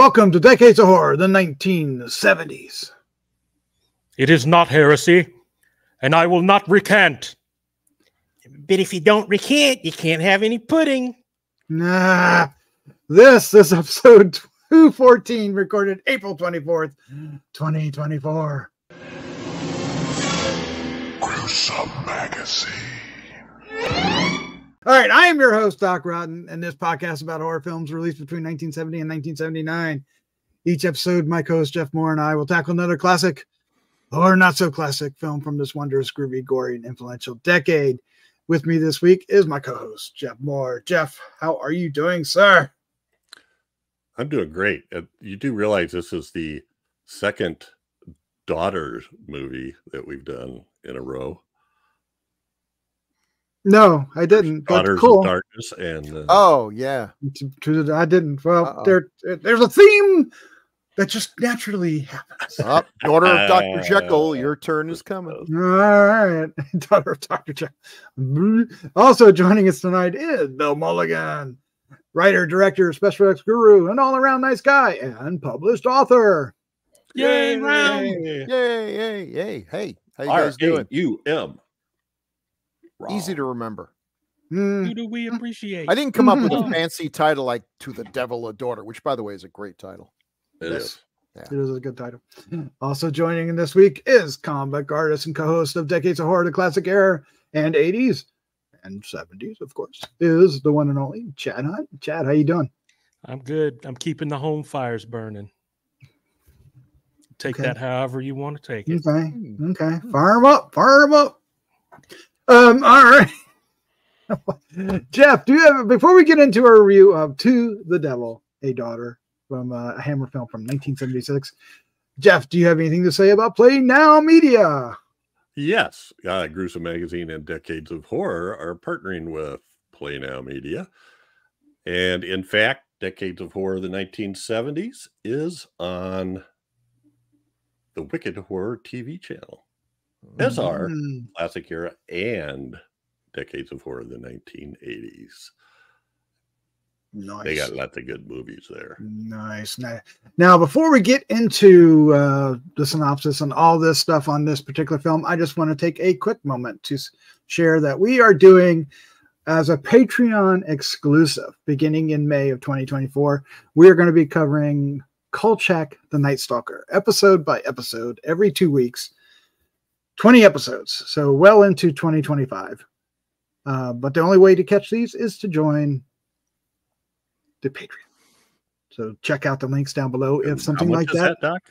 Welcome to Decades of Horror, the 1970s. It is not heresy, and I will not recant. But if you don't recant, you can't have any pudding. Nah, this is episode 214, recorded April 24th, 2024. Gruesome Magazine. All right, I am your host, Doc Rotten, and this podcast is about horror films released between 1970 and 1979. Each episode, my co-host Jeff Mohr and I will tackle another classic or not-so-classic film from this wondrous, groovy, gory, and influential decade. With me this week is my co-host, Jeff Mohr. Jeff, how are you doing, sir? I'm doing great. You do realize this is the second Daughters movie that we've done in a row. No, I didn't. Daughters cool. of Darkness and oh yeah, I didn't. Well, there's a theme that just naturally happens. Daughter of Dr. Jekyll, your turn is coming. All right, Daughter of Dr. Jekyll. Also joining us tonight is Bill Mulligan, writer, director, special effects guru, an all-around nice guy, and published author. Yay, round! Yay, yay, yay. Hey, how you guys doing? R-A-U-M. Easy to remember. Who do we appreciate? I didn't come up with a fancy title like To the Devil a Daughter, which, by the way, is a great title. It is. Yeah. It is a good title. Also joining in this week is comic artist and co-host of Decades of Horror, the classic era and 80s and 70s, of course, is the one and only Chad Hunt. Chad, how you doing? I'm good. I'm keeping the home fires burning. Take that however you want to take it. Okay. Fire them up. Fire them up. All right. Jeff, do you have, before we get into our review of To the Devil, a Daughter from a Hammer film from 1976, Jeff, do you have anything to say about Play Now Media? Yes. Gruesome Magazine and Decades of Horror are partnering with Play Now Media. And in fact, Decades of Horror, the 1970s, is on the Wicked Horror TV channel. As are classic era and Decades of Horror, the 1980s. Nice. They got lots of good movies there. Nice. Now, before we get into the synopsis and all this stuff on this particular film, I just want to take a quick moment to share that we are doing, as a Patreon exclusive, beginning in May of 2024, we are going to be covering Kolchak the Night Stalker, episode by episode, every 2 weeks. 20 episodes, so well into 2025. But the only way to catch these is to join the Patreon. So check out the links down below if something like that. Doc?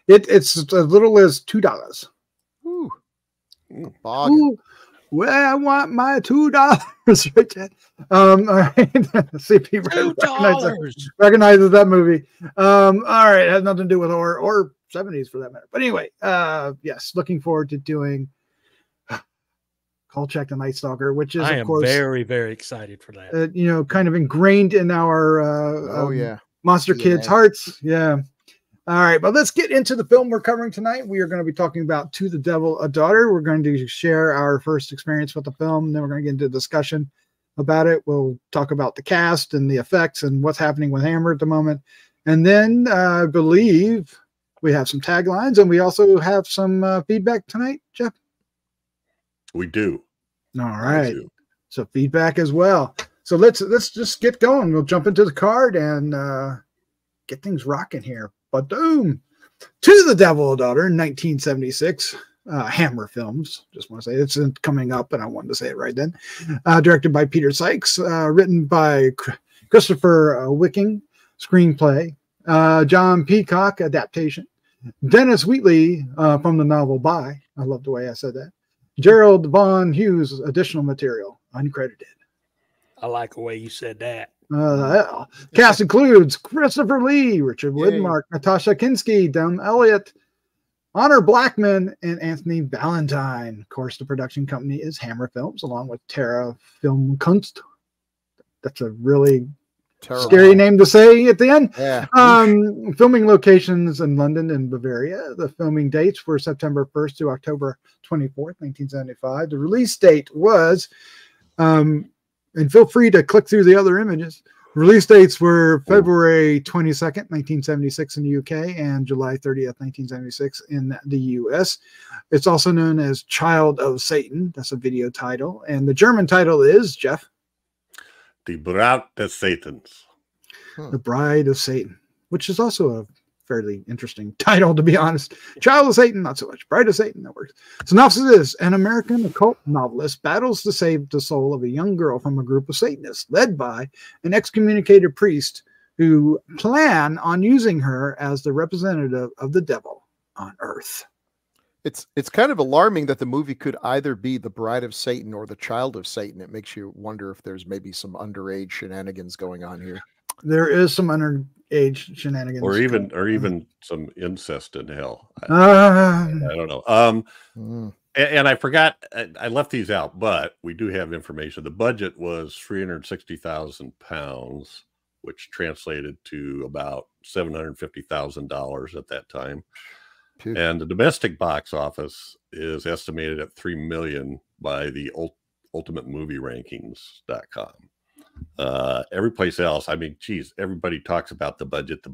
It's as little as $2. Ooh. Ooh, well, I want my $2. Right. All right. CP recognizes that movie. All right, it has nothing to do with horror or 70s for that matter. But anyway, yes, looking forward to doing Kolchak the Night Stalker, which is, of course, very, very excited for that. Kind of ingrained in our Monster Kids hearts. Yeah. All right, but let's get into the film we're covering tonight. We are going to be talking about To the Devil, a Daughter. We're going to share our first experience with the film, and then we're going to get into a discussion about it. We'll talk about the cast and the effects and what's happening with Hammer at the moment. And then I believe we have some taglines, and we also have some feedback tonight, Jeff. We do. All right. So feedback as well. So let's just get going. We'll jump into the card and get things rocking here. But boom, To the Devil, a Daughter, 1976. Hammer Films. Just want to say it's coming up, and I wanted to say it right then. Directed by Peter Sykes. Written by Christopher Wicking. Screenplay. John Peacock, adaptation. Dennis Wheatley from the novel By. I love the way I said that. Gerald Vaughan-Hughes, additional material, uncredited. I like the way you said that. Cast includes Christopher Lee, Richard Widmark, Natasha Kinski, Dem Elliott, Honor Blackman, and Anthony Valentine. Of course, the production company is Hammer Films, along with Terra Filmkunst. That's a really scary name to say at the end. Yeah. Filming locations in London and Bavaria. The filming dates were September 1st to October 24th, 1975. The release date was, and feel free to click through the other images, Release dates were February 22nd, 1976 in the UK and July 30th, 1976 in the US. It's also known as Child of Satan. That's a video title. And the German title is, Jeff? Die Braut des Satans. The Bride of Satan, which is also a fairly interesting title, to be honest. Child of Satan, not so much. Bride of Satan, that works. Synopsis is, an American occult novelist battles to save the soul of a young girl from a group of Satanists led by an excommunicated priest who plan on using her as the representative of the devil on Earth. It's kind of alarming that the movie could either be The Bride of Satan or The Child of Satan. It makes you wonder if there's maybe some underage shenanigans going on here. There is some underage shenanigans, or even some incest in hell. I don't know. And I forgot, I left these out, but we do have information. The budget was £360,000, which translated to about $750,000 at that time. And the domestic box office is estimated at $3 million by the ultimatemovierankings.com. Every place else, I mean, geez, everybody talks about the budget.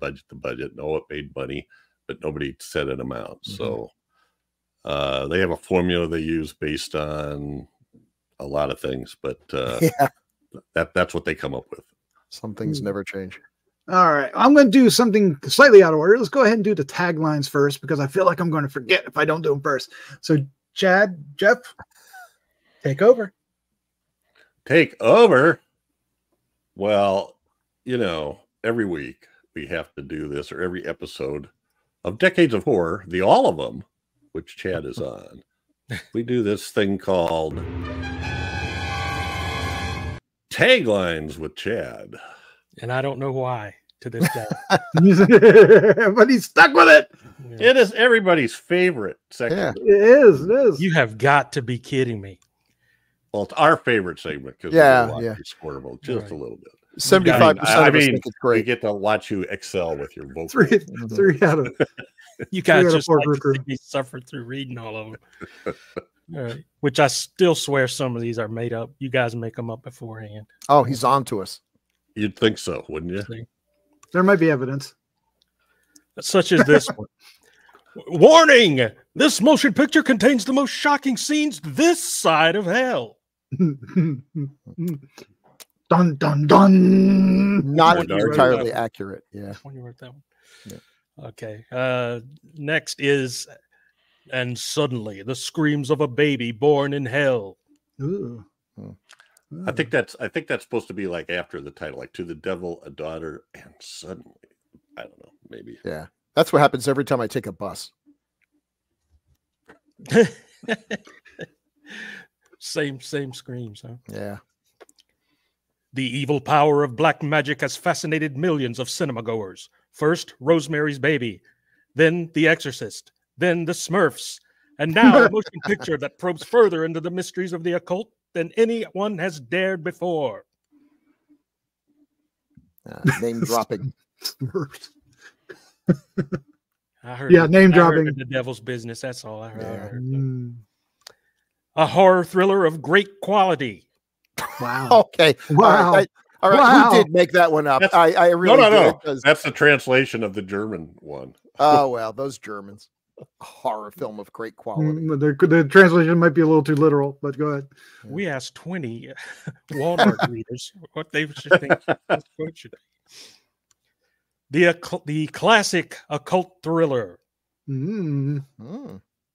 No, it made money, but nobody said an amount. So they have a formula they use based on a lot of things, but that's what they come up with. Some things never change. All right, I'm going to do something slightly out of order. Let's go ahead and do the taglines first, because I feel like I'm going to forget if I don't do them first. So, Jeff, take over. Take over? Well, you know, every week we have to do this, or every episode of Decades of Horror, all of them, which Chad is on. We do this thing called Taglines with Chad. And I don't know why to this day. But he's stuck with it. Yeah. It is everybody's favorite section. Yeah, it is. You have got to be kidding me. Well, it's our favorite segment because it's scorable just a little bit. 75% of us think it's great. We get to watch you excel with your vocal. Three out of you guys just like to be suffered through reading all of them. All right. Which I still swear some of these are made up. You guys make them up beforehand. Oh, he's on to us. You'd think so, wouldn't you? There might be evidence. Such as this one. Warning! This motion picture contains the most shocking scenes this side of hell. Dun, dun, dun. Not entirely accurate. Yeah. When you wrote that one. Yeah. Okay. Next is, and suddenly the screams of a baby born in hell. Ooh. I think that's supposed to be like after the title, like to the devil, a daughter, and suddenly, I don't know, maybe. Yeah, that's what happens every time I take a bus. Same screams, huh? Yeah. The evil power of black magic has fascinated millions of cinema goers. First, Rosemary's Baby, then The Exorcist, then The Smurfs, and now a motion picture that probes further into the mysteries of the occult than anyone has dared before. Name dropping. I heard name dropping. The devil's business. That's all I heard. A horror thriller of great quality. Wow. Okay. Wow. All right. Wow. Who did make that one up? I really no. did. That's the translation of the German one. Oh, well, those Germans. A horror film of great quality. The translation might be a little too literal, but go ahead. We asked 20 Walmart readers what they should think this quote should be. The classic occult thriller. Mm.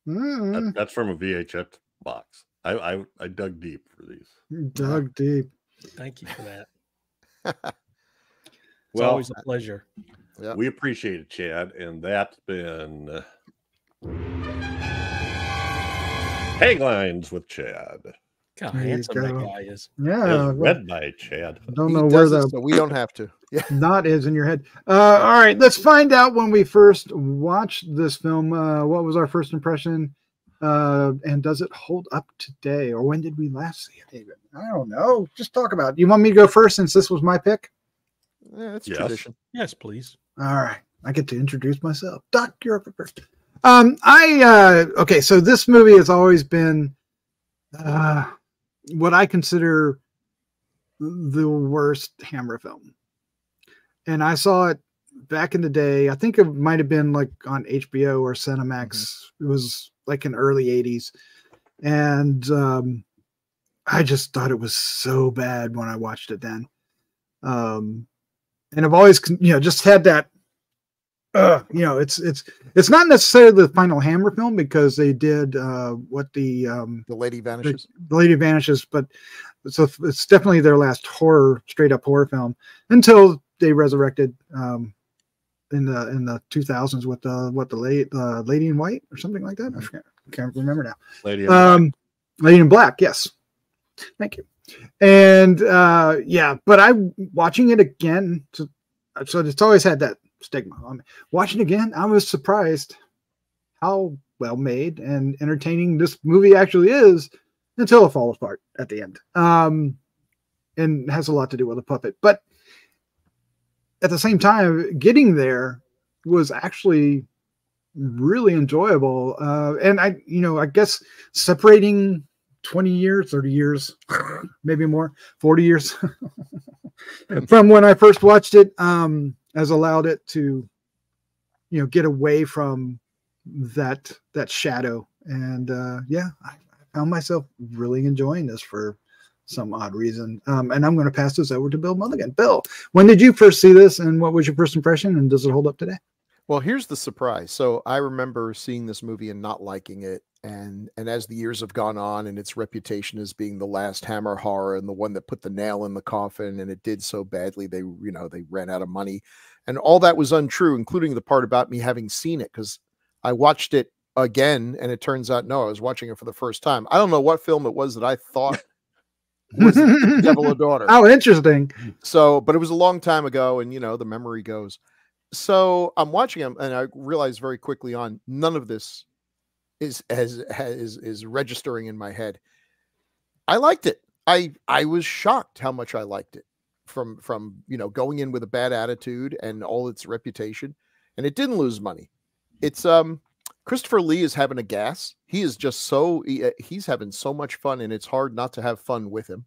That's from a VHS box. I dug deep for these. Dug deep. Thank you for that. It's Well, always a pleasure. Yeah. We appreciate it, Chad, and that's been Taglines with Chad. God, how There you handsome that go. guy is. Yeah. It's read by Chad. I don't He know does where it, so we don't have to. Yeah. knot is in your head. All right, let's find out when we first watched this film. What was our first impression? And does it hold up today? Or when did we last see it, David? I don't know. Just talk about it. You want me to go first since this was my pick? Yeah, that's Yes. tradition. Yes, please. All right. I get to introduce myself. Doc, you're up first. Okay, so this movie has always been what I consider the worst Hammer film. and I saw it back in the day. I think it might have been like on HBO or Cinemax. It was like in early 80s. And I just thought it was so bad when I watched it then. And I've always, just had that, it's not necessarily the final Hammer film, because they did the Lady Vanishes. The Lady Vanishes, but so it's definitely their last straight up horror film, until they resurrected in the 2000s with the Lady in White or something like that. I forget. Can't remember now. Lady in Black. Lady in Black. Yes. Thank you. And but I'm watching it again. So it's always had that stigma. Watching it again, I was surprised how well made and entertaining this movie actually is, until it falls apart at the end. And has a lot to do with a puppet. But at the same time, getting there was actually really enjoyable. And I guess separating 20 years, 30 years, maybe more, 40 years from when I first watched it, has allowed it to, get away from that shadow. And I found myself really enjoying this for some odd reason. And I'm going to pass this over to Bill Mulligan. Bill, when did you first see this, and what was your first impression, and does it hold up today? Well, here's the surprise. So I remember seeing this movie and not liking it. And as the years have gone on, and its reputation as being the last Hammer horror and the one that put the nail in the coffin, and it did so badly, they ran out of money, and all that was untrue, including the part about me having seen it, because I watched it again, and it turns out, no, I was watching it for the first time. I don't know what film it was that I thought was Devil a Daughter. Oh, interesting. So, but it was a long time ago, and the memory goes. So I'm watching him, and I realized very quickly on, none of this is registering in my head. I liked it. I was shocked how much I liked it from going in with a bad attitude and all its reputation, and it didn't lose money. It's Christopher Lee is having a gas. He is just he's having so much fun, and it's hard not to have fun with him.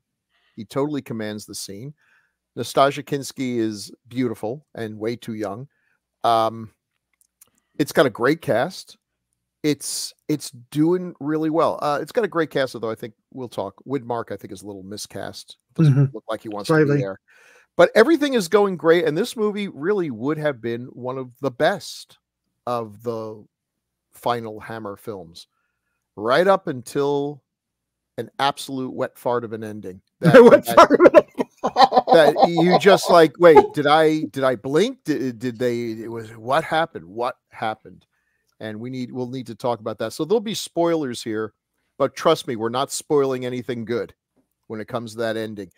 He totally commands the scene. Nastasia Kinski is beautiful and way too young. It's got a great cast. It's doing really well. It's got a great cast, although I think we'll talk. Widmark, I think, is a little miscast. Doesn't look like he wants to be there. But everything is going great, and this movie really would have been one of the best of the final Hammer films, right up until an absolute wet fart of an ending. That you just like, wait, did I blink? What happened? And we'll need to talk about that. So there'll be spoilers here, but trust me, we're not spoiling anything good when it comes to that ending.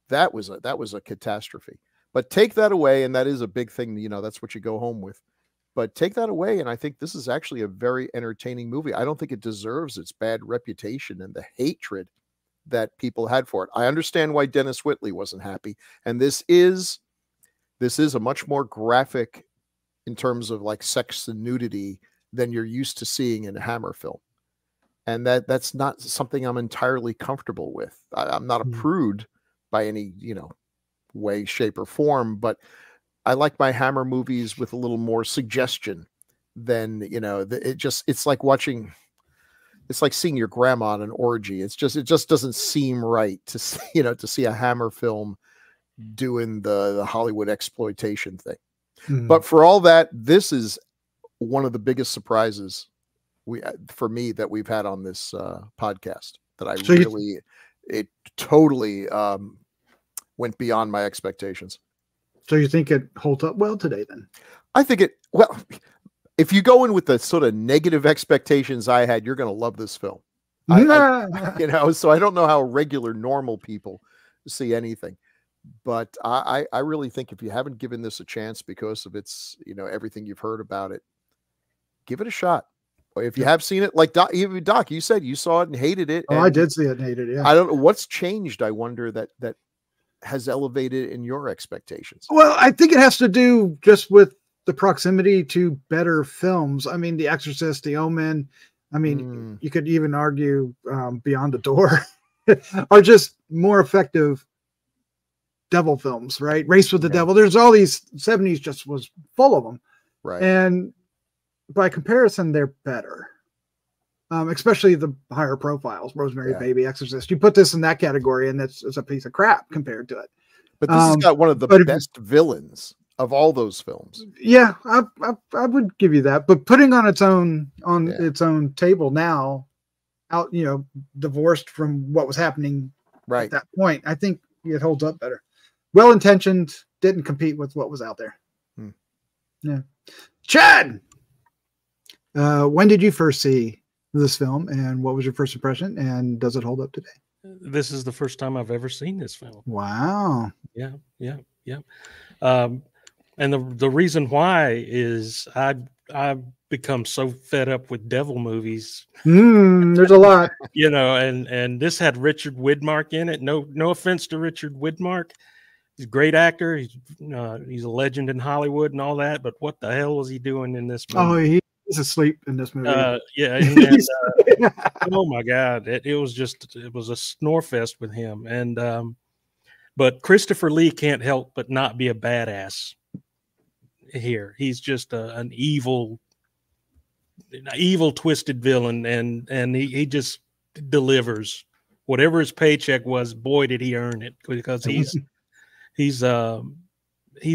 That was a catastrophe. But take that away, and that is a big thing. That's what you go home with. But take that away, and I think this is actually a very entertaining movie. I don't think it deserves its bad reputation and the hatred that people had for it. I understand why Dennis Wheatley wasn't happy, and this is a much more graphic in terms of like sex and nudity than you're used to seeing in a Hammer film, and that's not something I'm entirely comfortable with. I'm not a prude by any way, shape, or form, but I like my Hammer movies with a little more suggestion than it's like watching. It's like seeing your grandma at an orgy. It just doesn't seem right to see a Hammer film doing the Hollywood exploitation thing. But for all that, this is one of the biggest surprises for me that we've had on this podcast. That it totally went beyond my expectations. So you think it holds up well today then? I think if you go in with the sort of negative expectations I had, you're going to love this film. So I don't know how regular, normal people see anything, but I really think if you haven't given this a chance because of its, everything you've heard about it, give it a shot. Or if you have seen it, like Doc, you said you saw it and hated it. Oh, I did see it and hated it. Yeah. I don't know what's changed. I wonder that has elevated in your expectations. Well, I think it has to do just with the proximity to better films. I mean, The Exorcist, The Omen. I mean, you could even argue Beyond the Door are just more effective devil films, right? Race with the Yeah. Devil. There's all these 70s just was full of them. Right. And by comparison, they're better. Especially the higher profiles, Rosemary Yeah. Baby, Exorcist. You put this in that category and it's a piece of crap compared to it. But this has got one of the best villains of all those films. Yeah, I would give you that. But putting on its own Yeah. its own table now, out, you know, divorced from what was happening Right. at that point, I think it holds up better. Well intentioned, didn't compete with what was out there. Hmm. Yeah. Chad, when did you first see this film, and what was your first impression, and does it hold up today? This is the first time I've ever seen this film. Wow. Yeah. And the reason why is I've become so fed up with devil movies. There's a lot. You know, and this had Richard Widmark in it. No offense to Richard Widmark. He's a great actor. He's a legend in Hollywood and all that. But what the hell was he doing in this movie? Oh, he's asleep in this movie. Yeah. And, oh my God. It was a snore fest with him. And, but Christopher Lee can't help but not be a badass here. He's just an evil, twisted villain. And he just delivers whatever his paycheck was. Boy, did he earn it, because he's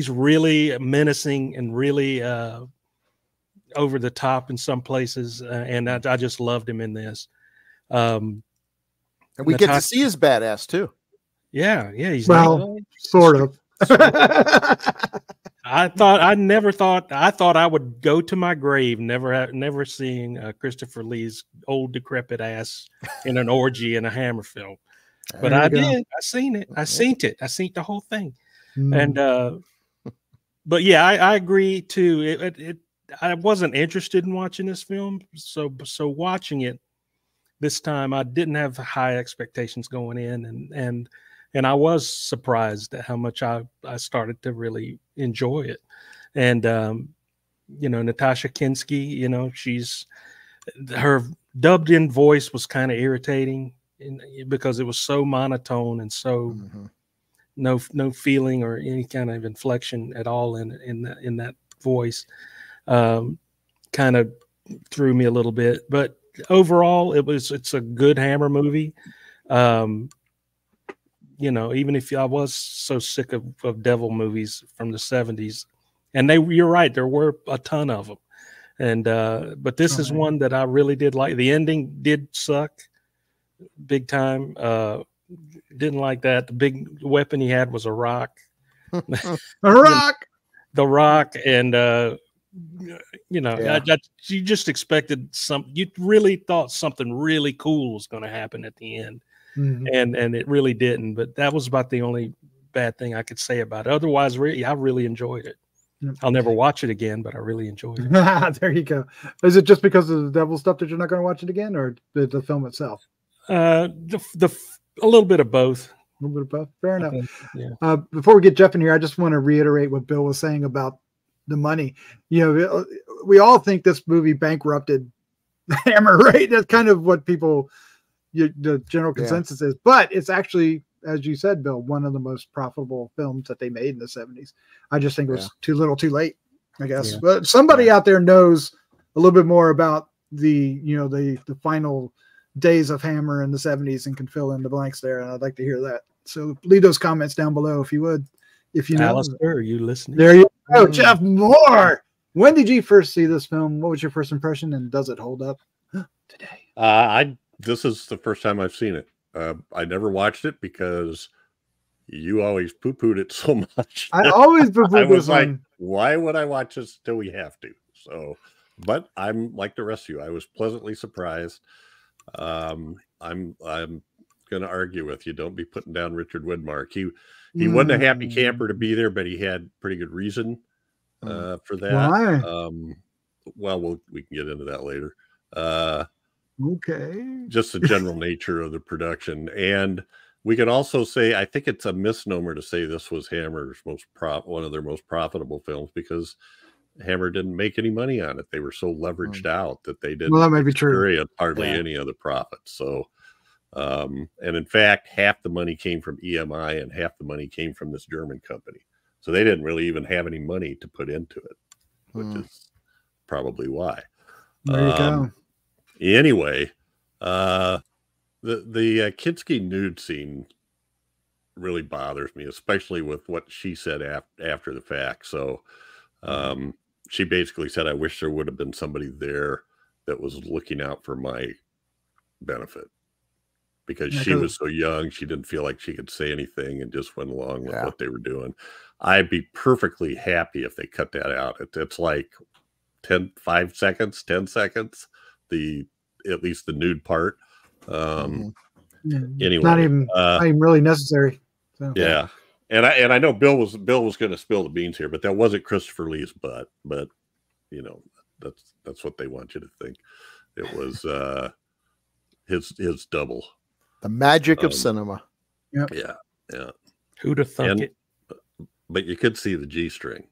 really menacing and really, over the top in some places, and I just loved him in this. And we get to see his badass too. Yeah, he's sort of. I thought I would go to my grave never seeing Christopher Lee's old decrepit ass in an orgy in a Hammer film, but I did. I seen it. I seen the whole thing, and but yeah, I agree too. I wasn't interested in watching this film, so watching it this time, I didn't have high expectations going in, and I was surprised at how much I started to really enjoy it. And you know, Natasha Kinski, you know, her dubbed in voice was kind of irritating because it was so monotone and so no feeling or any kind of inflection at all in that voice. Kind of threw me a little bit, but overall it's a good Hammer movie. You know, even if I was so sick of devil movies from the 70s, and you're right, there were a ton of them, and but this is one that I really did like. The ending did suck big time. Didn't like that. The big weapon he had was a rock. A rock. The rock, and you know, you just expected you really thought something really cool was going to happen at the end, and it really didn't. But that was about the only bad thing I could say about it. Otherwise, I really enjoyed it. I'll never watch it again, but I really enjoyed it. There you go. Is it just because of the devil stuff that you're not going to watch it again, or the film itself? A little bit of both. A little bit of both. Fair enough. Yeah. Before we get Jeff in here, I just want to reiterate what Bill was saying about the money. You know, we all think this movie bankrupted Hammer, right? That's kind of what the general consensus is. But it's actually, as you said, Bill, one of the most profitable films that they made in the 70s. I just think it was too little, too late, I guess. Yeah. But somebody out there knows a little bit more about the final days of Hammer in the 70s and can fill in the blanks there. And I'd like to hear that. So leave those comments down below if you would. If you know. Alistair, are you listening? There you go. Jeff Mohr. When did you first see this film? What was your first impression, and does it hold up today? This is the first time I've seen it. I never watched it because you always poo-pooed it so much. I always poo-pooed I was this like, one. why would I watch this till we have to? So, but I'm like the rest of you. I was pleasantly surprised. I'm going to argue with you. Don't be putting down Richard Widmark. He wasn't a happy camper to be there, but he had pretty good reason for that. Why? Well, we can get into that later. Okay. Just the general nature of the production. And we could also say, I think it's a misnomer to say this was Hammer's one of their most profitable films, because Hammer didn't make any money on it. They were so leveraged out that they didn't experience hardly any of the profits. So And in fact, half the money came from EMI and half the money came from this German company. So they didn't really even have any money to put into it, which is probably why. There you go. Anyway, the Kinski nude scene really bothers me, especially with what she said after the fact. So she basically said, I wish there would have been somebody there that was looking out for my benefit, because she was so young. She didn't feel like she could say anything and just went along with what they were doing. I'd be perfectly happy if they cut that out. It's like 5 seconds, 10 seconds, at least the nude part. Anyway, not even really necessary. So. Yeah. And I know Bill was going to spill the beans here, but that wasn't Christopher Lee's butt. But you know, that's what they want you to think. It was his double. The magic of cinema. Yep. Yeah. Who'd have thunk it? But you could see the G string.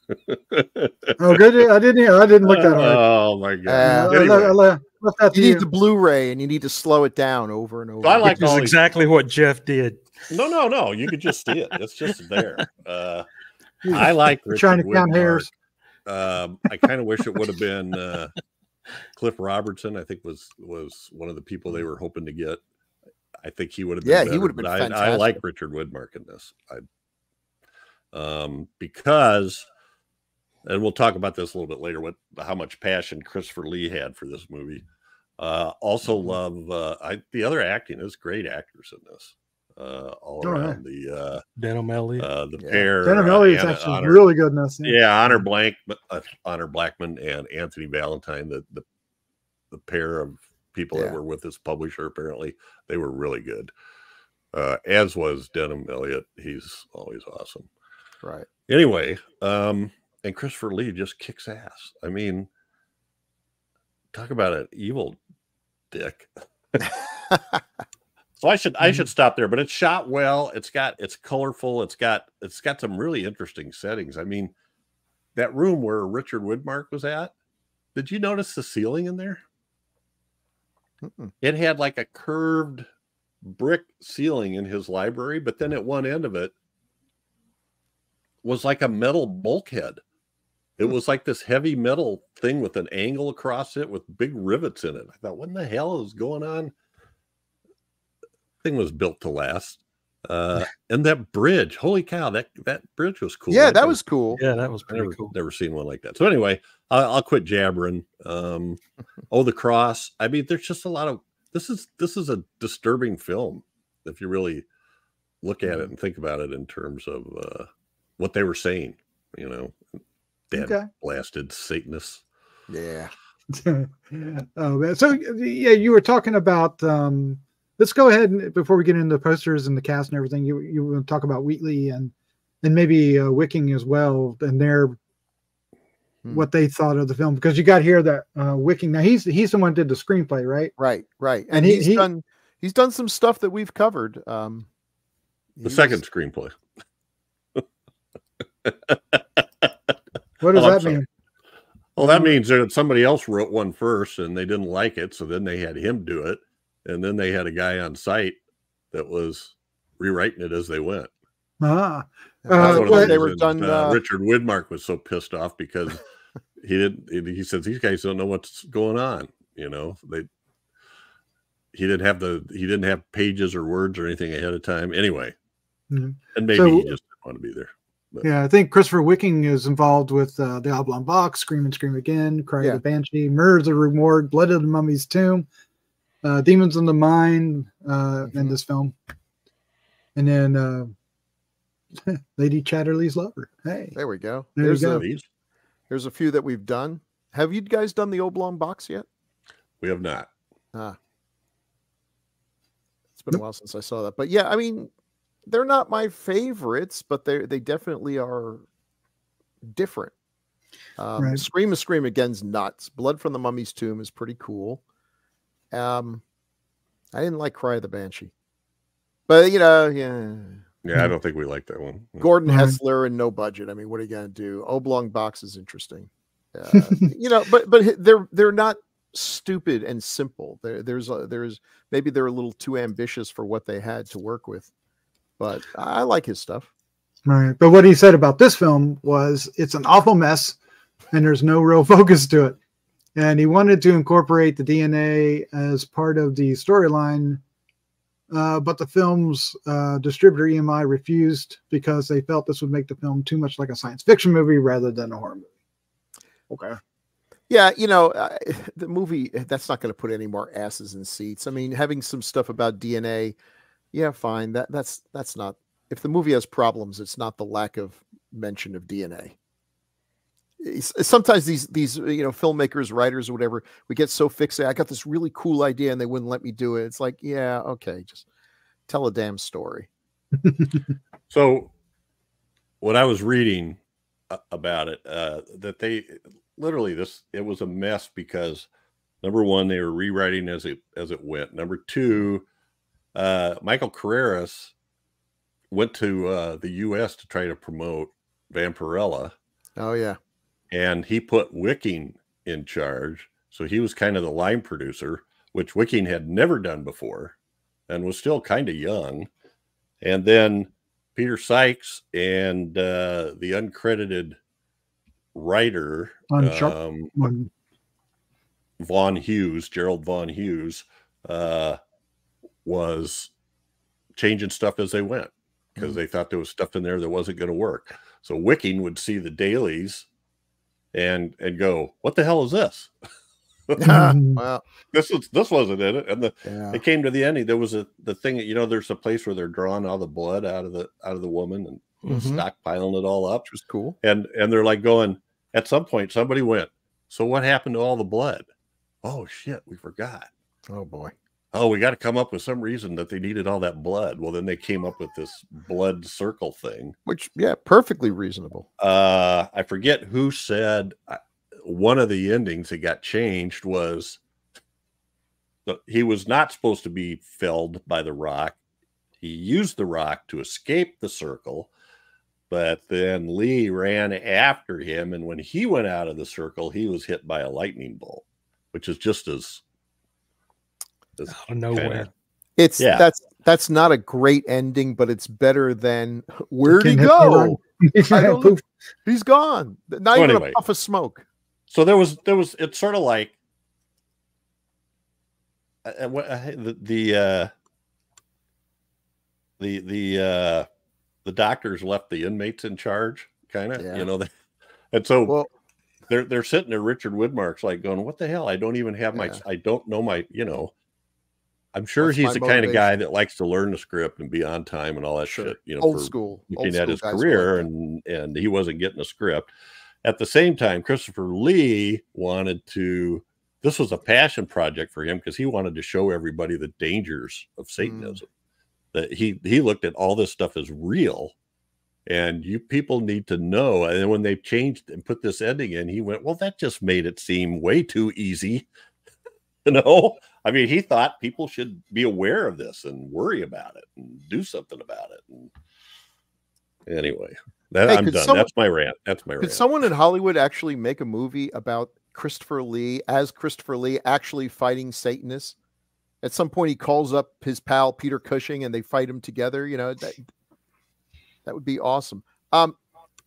Oh, good. I didn't look that hard. Oh my god! Anyway. You need the Blu-ray and you need to slow it down over and over. So I like Which is exactly what Jeff did. No. You could just see it. It's just there. I like Richard trying to count hairs. I kind of wish it would have been Cliff Robertson. I think was one of the people they were hoping to get. I think he would have been. Yeah, better, he would have been fantastic. I like Richard Widmark in this. Because, and we'll talk about this a little bit later, how much passion Christopher Lee had for this movie. Also love the other acting is great actors in this. All around the Denham Elliott, the pair. Denham Elliott is actually really good in this. Honor Blackman and Anthony Valentine, the pair of people that were with this publisher, apparently they were really good. As was Denham Elliott. He's always awesome. Right. Anyway, and Christopher Lee just kicks ass. I mean, talk about an evil dick. So I should stop there, but it's shot well. It's colorful. It's got some really interesting settings. I mean, that room where Richard Widmark was at, did you notice the ceiling in there? It had like a curved brick ceiling in his library, but then at one end of it was like a metal bulkhead. It was like this heavy metal thing with an angle across it with big rivets in it. I thought, what in the hell is going on? Thing was built to last. And that bridge, holy cow, that bridge was cool. Yeah, that was cool. Yeah, that was pretty cool. Never seen one like that. So anyway, I'll quit jabbering. The cross. I mean, there's just a lot of this is a disturbing film if you really look at it and think about it in terms of what they were saying. You know, blasted Satanists. Yeah. Oh man. So yeah, you were talking about. Let's go ahead and before we get into the posters and the cast and everything, you want to talk about Wheatley and maybe Wicking as well and their what they thought of the film, because you got here that Wicking, now he's the one who did the screenplay, right? Right. And he's done some stuff that we've covered. The second screenplay. What does that mean? Well, that means that somebody else wrote one first and they didn't like it, so then they had him do it. And then they had a guy on site that was rewriting it as they went. They were done. Richard Widmark was so pissed off because he says these guys don't know what's going on. You know, he didn't have pages or words or anything ahead of time. Anyway, and maybe he just didn't want to be there. But. Yeah, I think Christopher Wicking is involved with the Oblong Box, Scream and Scream Again, Cry of the Banshee, Murder of the Reward, Blood of the Mummy's Tomb, Demons in the Mind in this film, and then Lady Chatterley's Lover. Hey, there we go. There's a few that we've done. Have you guys done the Oblong Box yet? We have not. It's been a while since I saw that, but yeah, I mean, they're not my favorites, but they definitely are different. Right. Scream and Scream Again's nuts. Blood from the Mummy's Tomb is pretty cool. I didn't like Cry of the Banshee, but I don't think we like that one. Gordon Hessler and no budget. I mean, what are you gonna do? Oblong Box is interesting, but they're not stupid and simple. There's maybe they're a little too ambitious for what they had to work with, but I like his stuff. Right. But what he said about this film was it's an awful mess and there's no real focus to it. And he wanted to incorporate the DNA as part of the storyline, but the film's distributor EMI refused because they felt this would make the film too much like a science fiction movie rather than a horror movie. Okay. Yeah, you know, the movie, that's not going to put any more asses in seats. I mean, having some stuff about DNA, yeah, fine. That's not, if the movie has problems, it's not the lack of mention of DNA. Sometimes these you know, filmmakers, writers, or whatever, we get so fixated. I got this really cool idea and they wouldn't let me do it. It's like, yeah, okay, just tell a damn story. So when I was reading about it, that they literally, it was a mess because number one, they were rewriting as it went. Number two, Michael Carreras went to the US to try to promote Vampirella. Oh yeah. And he put Wicking in charge. So he was kind of the line producer, which Wicking had never done before and was still kind of young. And then Peter Sykes and the uncredited writer, Vaughan-Hughes, Gerald Vaughan-Hughes, was changing stuff as they went because they thought there was stuff in there that wasn't going to work. So Wicking would see the dailies and go, what the hell is this? Wow. This wasn't in it. And it came to the ending. There was the thing, you know, there's a place where they're drawing all the blood out of the woman and stockpiling it all up, which was cool. And they're like going, at some point somebody went, so what happened to all the blood? Oh shit, we forgot. Oh boy. Oh, we got to come up with some reason that they needed all that blood. Well, then they came up with this blood circle thing, which, yeah, perfectly reasonable. I forget who said one of the endings that got changed was he was not supposed to be felled by the rock. He used the rock to escape the circle, but then Lee ran after him. And when he went out of the circle, he was hit by a lightning bolt, which is just as out of nowhere. That's not a great ending, but it's better than where'd he go? He's gone. Not even a puff of smoke. So there was it's sort of like the doctors left the inmates in charge, kind of, you know, and so they're sitting there. Richard Widmark's like going, what the hell? I don't even have my, I don't know my, you know, I'm sure he's the kind of guy that likes to learn the script and be on time and all that shit, you know, old school, looking at his career, and he wasn't getting a script. At the same time, Christopher Lee wanted to, this was a passion project for him because he wanted to show everybody the dangers of Satanism. That he looked at all this stuff as real, and you people need to know. And then when they changed and put this ending in, he went, well, that just made it seem way too easy. You know, I mean, he thought people should be aware of this and worry about it and do something about it. And anyway, I'm done. That's my rant. Could someone in Hollywood actually make a movie about Christopher Lee actually fighting Satanists? At some point, he calls up his pal Peter Cushing, and they fight him together. You know, that would be awesome.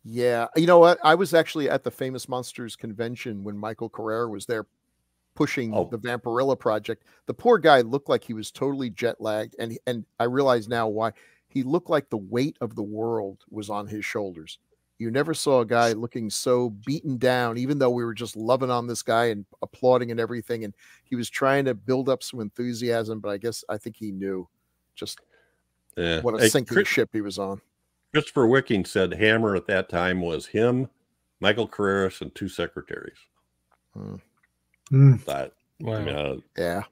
Yeah, you know what? I was actually at the Famous Monsters convention when Michael Carrera was there, pushing the Vampirella project. The poor guy looked like he was totally jet lagged, and I realize now why. He looked like the weight of the world was on his shoulders. You never saw a guy looking so beaten down, even though we were just loving on this guy and applauding and everything. And he was trying to build up some enthusiasm, but I think he knew just what a sinking ship he was on. Christopher Wicking said Hammer at that time was him, Michael Carreras, and 2 secretaries. But, yeah.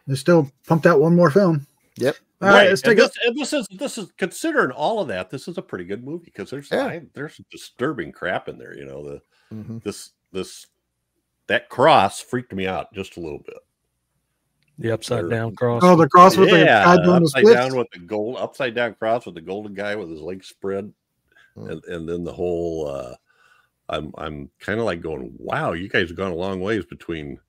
They still pumped out one more film. Yep. All right, this is considering all of that, this is a pretty good movie because there's some disturbing crap in there, you know. That cross freaked me out just a little bit. The upside down cross. Oh, the cross with the guy doing the upside down cross with the golden guy with his legs spread, and then the whole I'm kind of like going, wow, you guys have gone a long ways between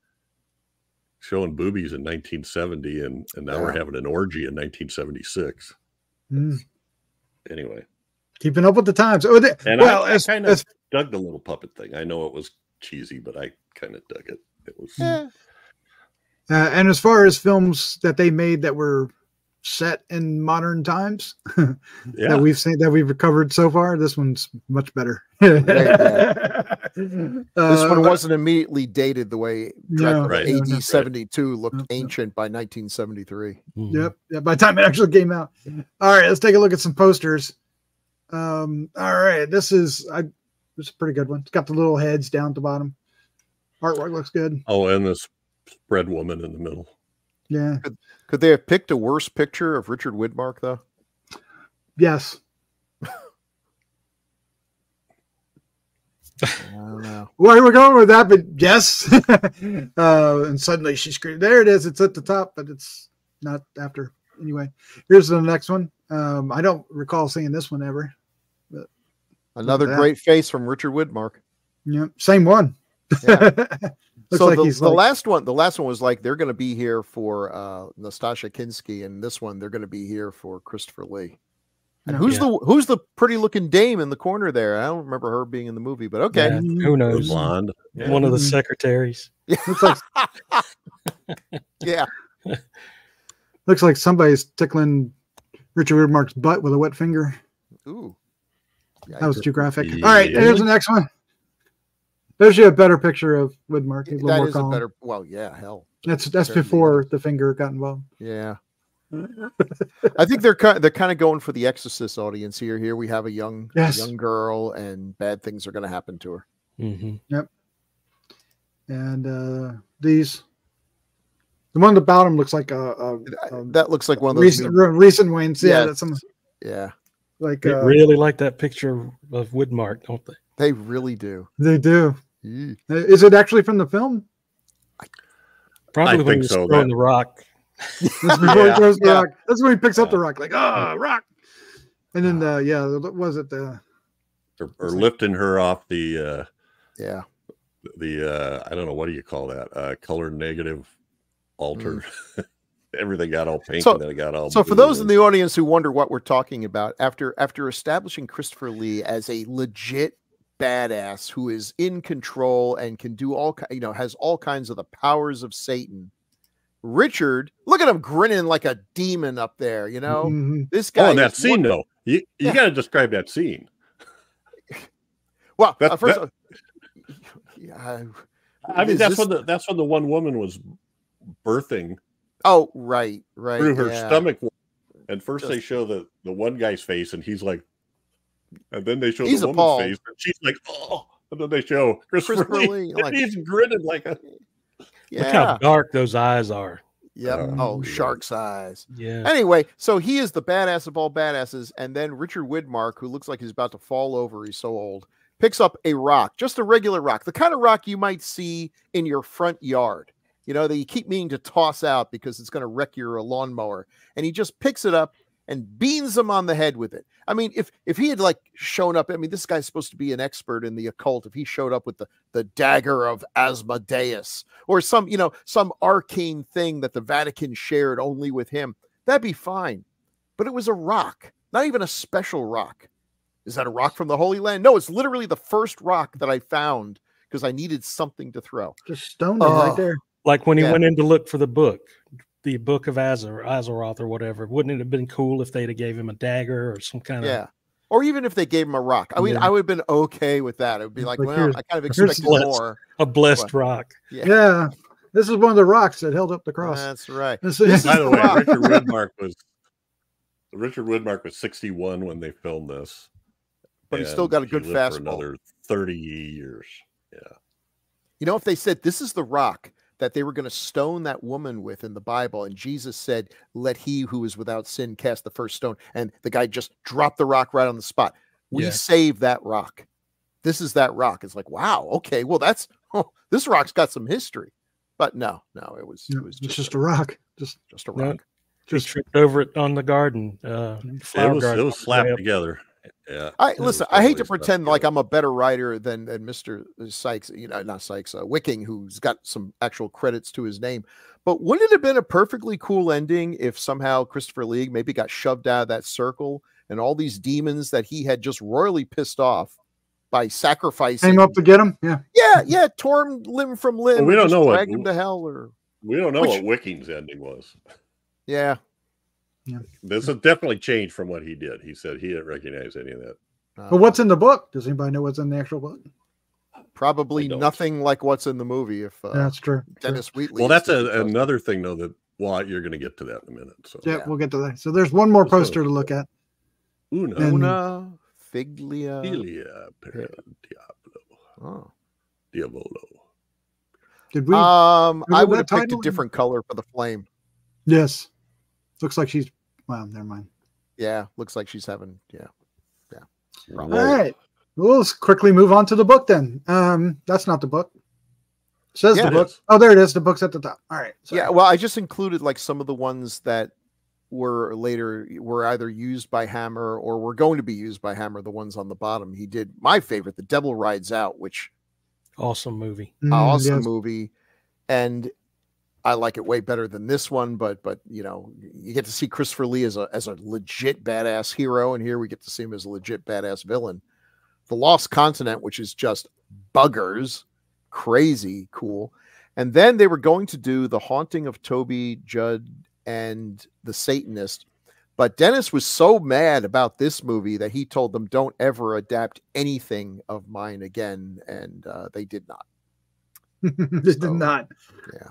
showing boobies in 1970 and now we're having an orgy in 1976. Anyway, keeping up with the times. And I kind of dug the little puppet thing. I know it was cheesy, but I kind of dug it. It was. And as far as films that they made that were set in modern times that we've seen, that we've covered so far, this one's much better. This one wasn't immediately dated the way AD 72 looked ancient by 1973. Yep. By the time it actually came out. All right, let's take a look at some posters. All right, this is a pretty good one. It's got the little heads down at the bottom. Artwork looks good. Oh, and this spread woman in the middle. Yeah. Could they have picked a worse picture of Richard Widmark, though? Yes. I don't know. Well, we're going with that, but yes. And suddenly she screamed. There it is. It's at the top, but it's not after. Anyway, here's the next one. I don't recall seeing this one ever. But another great face from Richard Widmark. Yeah, same one. Yeah. So like the last one was like they're going to be here for Nastasha Kinski, and this one they're going to be here for Christopher Lee. And who's the pretty looking dame in the corner there? I don't remember her being in the movie, but okay. Yeah, who knows? Blonde. Yeah. One of the secretaries. Looks like, yeah. Looks like somebody's tickling Richard Widmark's butt with a wet finger. Ooh. That was too graphic. All right, here's the next one. There's you a better picture of Widmark. That is a better. Well, yeah, hell. That's before the finger got involved. Yeah. I think they're kind of going for the Exorcist audience here. Here we have a young girl, and bad things are going to happen to her. Yep. And the one at the bottom looks like that looks like one of those recent ones. Yeah, that's some. Yeah. Like they really like that picture of Widmark, don't they? They really do. They do. Is it actually from the film? Probably when he's throwing the rock. That's before he throws the rock. That's when he picks up the rock, like rock. And then was it the or lifting her off the the I don't know, what do you call that? Color negative altar. Everything got all pink and then it got all so for those in the audience who wonder what we're talking about, after establishing Christopher Lee as a legit badass who is in control and can do has all kinds of the powers of Satan, Richard, look at him grinning like a demon up there, this guy. Oh, and that scene though, you got to describe that scene. Well, I mean, that's when the one woman was birthing. Oh, right. Through her stomach. And first they show the one guy's face, and he's like, and then they show the woman's face, and she's like, oh, and then they show Christopher Lee. And he's grinning like a. Look how dark those eyes are. Yep. Shark's eyes. Yeah. Anyway, so he is the badass of all badasses, and then Richard Widmark, who looks like he's about to fall over, he's so old, picks up a rock, just a regular rock, the kind of rock you might see in your front yard. That you keep meaning to toss out because it's going to wreck your lawnmower. And he just picks it up and beans him on the head with it. I mean, if he had shown up, I mean, this guy's supposed to be an expert in the occult. If he showed up with the dagger of Asmodeus or some arcane thing that the Vatican shared only with him, that'd be fine. But it was a rock, not even a special rock. Is that a rock from the Holy Land? No, it's literally the first rock that I found because I needed something to throw. Just stoned him right there. Like when he went in to look for the book of Azeroth or whatever. Wouldn't it have been cool if they'd have gave him a dagger or some kind of or even if they gave him a rock? I mean, I would have been okay with that. It would be like well, I kind of expected more. A blessed rock. Yeah. This is one of the rocks that held up the cross. That's right. By the way, Richard Widmark was 61 when they filmed this. But he still got a good fastball. For another 30 years. Yeah. If they said this is the rock that they were going to stone that woman with in the Bible, and Jesus said, let he who is without sin cast the first stone, and the guy just dropped the rock right on the spot. We saved that rock. This is that rock. It's like, wow, okay, well, this rock's got some history. But no, it was just a rock. Just a rock. Just tripped over it on the garden. It was slapped together. Yeah. Listen, I hate to pretend like I'm a better writer than Mr. Sykes, not Sykes, Wicking, who's got some actual credits to his name. But wouldn't it have been a perfectly cool ending if somehow Christopher Lee maybe got shoved out of that circle and all these demons that he had just royally pissed off by sacrificing came up to get him? Yeah, tore him limb from limb. Well, we don't know dragged him to hell, or we don't know what Wicking's ending was. Yeah. This has definitely changed from what he did. He said he didn't recognize any of that. But what's in the book? Does anybody know what's in the actual book? Probably nothing like what's in the movie. If that's true. Dennis Wheatley. Well, that's another thing, though, that you're going to get to that in a minute. So yeah, we'll get to that. So there's one more poster to look at. Una figlia per diablo. Diavolo. Did we? I would have picked a different color for the flame. Yes. Looks like she's. Well, never mind. Yeah, looks like she's having. Yeah. All right. Well, let's quickly move on to the book then. That's not the book. It says the book. Oh, there it is. The book's at the top. All right. Sorry. Yeah. Well, I just included like some of the ones that were either used by Hammer or were going to be used by Hammer. The ones on the bottom. He did my favorite, The Devil Rides Out, which awesome movie. Movie, and I like it way better than this one. But you get to see Christopher Lee as a legit badass hero, and here we get to see him as a legit badass villain. The Lost Continent, which is just buggers, crazy cool. And then they were going to do The Haunting of Toby Judd and The Satanist. But Dennis was so mad about this movie that he told them, don't ever adapt anything of mine again. And they did not. They did not. Yeah.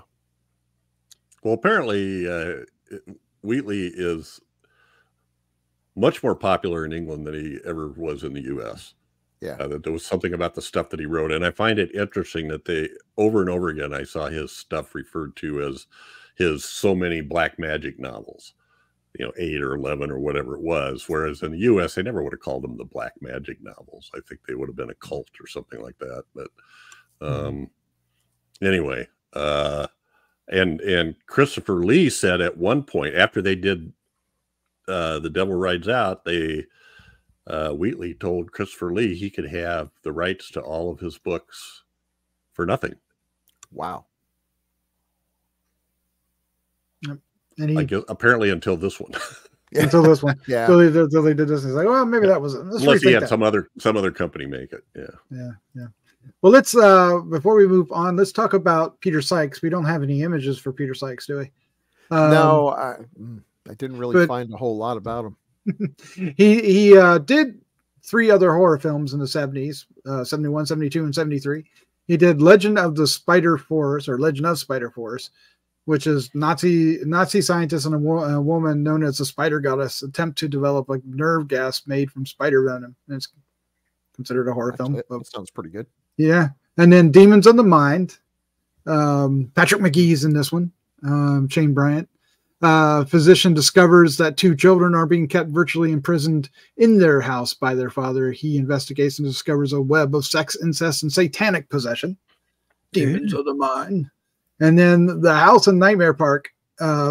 Well, apparently Wheatley is much more popular in England than he ever was in the U.S. Yeah, that there was something about the stuff that he wrote, and I find it interesting that they over and over again I saw his stuff referred to as his so many black magic novels, 8 or 11 or whatever it was. Whereas in the U.S. they never would have called them the black magic novels. I think they would have been a cult or something like that. But anyway, and Christopher Lee said at one point after they did The Devil Rides Out, Wheatley told Christopher Lee he could have the rights to all of his books for nothing. Wow. And I guess, apparently until this one. Until this one. Yeah. Until they did this. He's like, well, maybe that was it. Unless he had some other company make it. Yeah. Yeah. Well, let's before we move on, let's talk about Peter Sykes. We don't have any images for Peter Sykes, do we? No, I didn't really find a whole lot about him. He did 3 other horror films in the 70s, 71, 72, and 73. He did Legend of Spider Force, which is Nazi scientists and a woman known as the Spider Goddess attempt to develop a nerve gas made from spider venom. And it's considered a horror film. That sounds pretty good. Yeah. And then Demons of the Mind. Patrick McGee's in this one. Shane Bryant. Physician discovers that 2 children are being kept virtually imprisoned in their house by their father. He investigates and discovers a web of sex, incest, and satanic possession. Demons of the Mind. And then The House in Nightmare Park,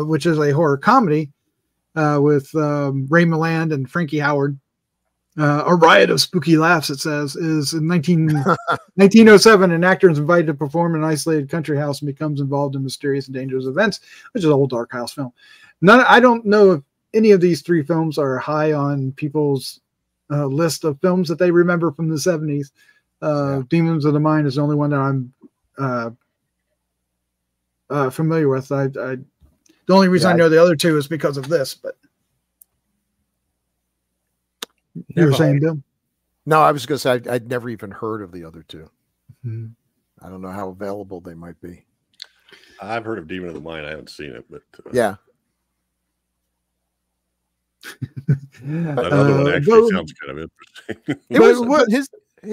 which is a horror comedy with Ray Milland and Frankie Howard. A riot of spooky laughs, it says, is in 1907. An actor is invited to perform in an isolated country house and becomes involved in mysterious and dangerous events, which is a whole dark house film. I don't know if any of these 3 films are high on people's list of films that they remember from the 70s. Demons of the Mind is the only one that I'm familiar with. The only reason I know the other 2 is because of this, but. You were saying, Bill? No, I was going to say I'd never even heard of the other 2. Mm-hmm. I don't know how available they might be. I've heard of Demon of the Mind. I haven't seen it, but yeah. That other one actually sounds kind of interesting. He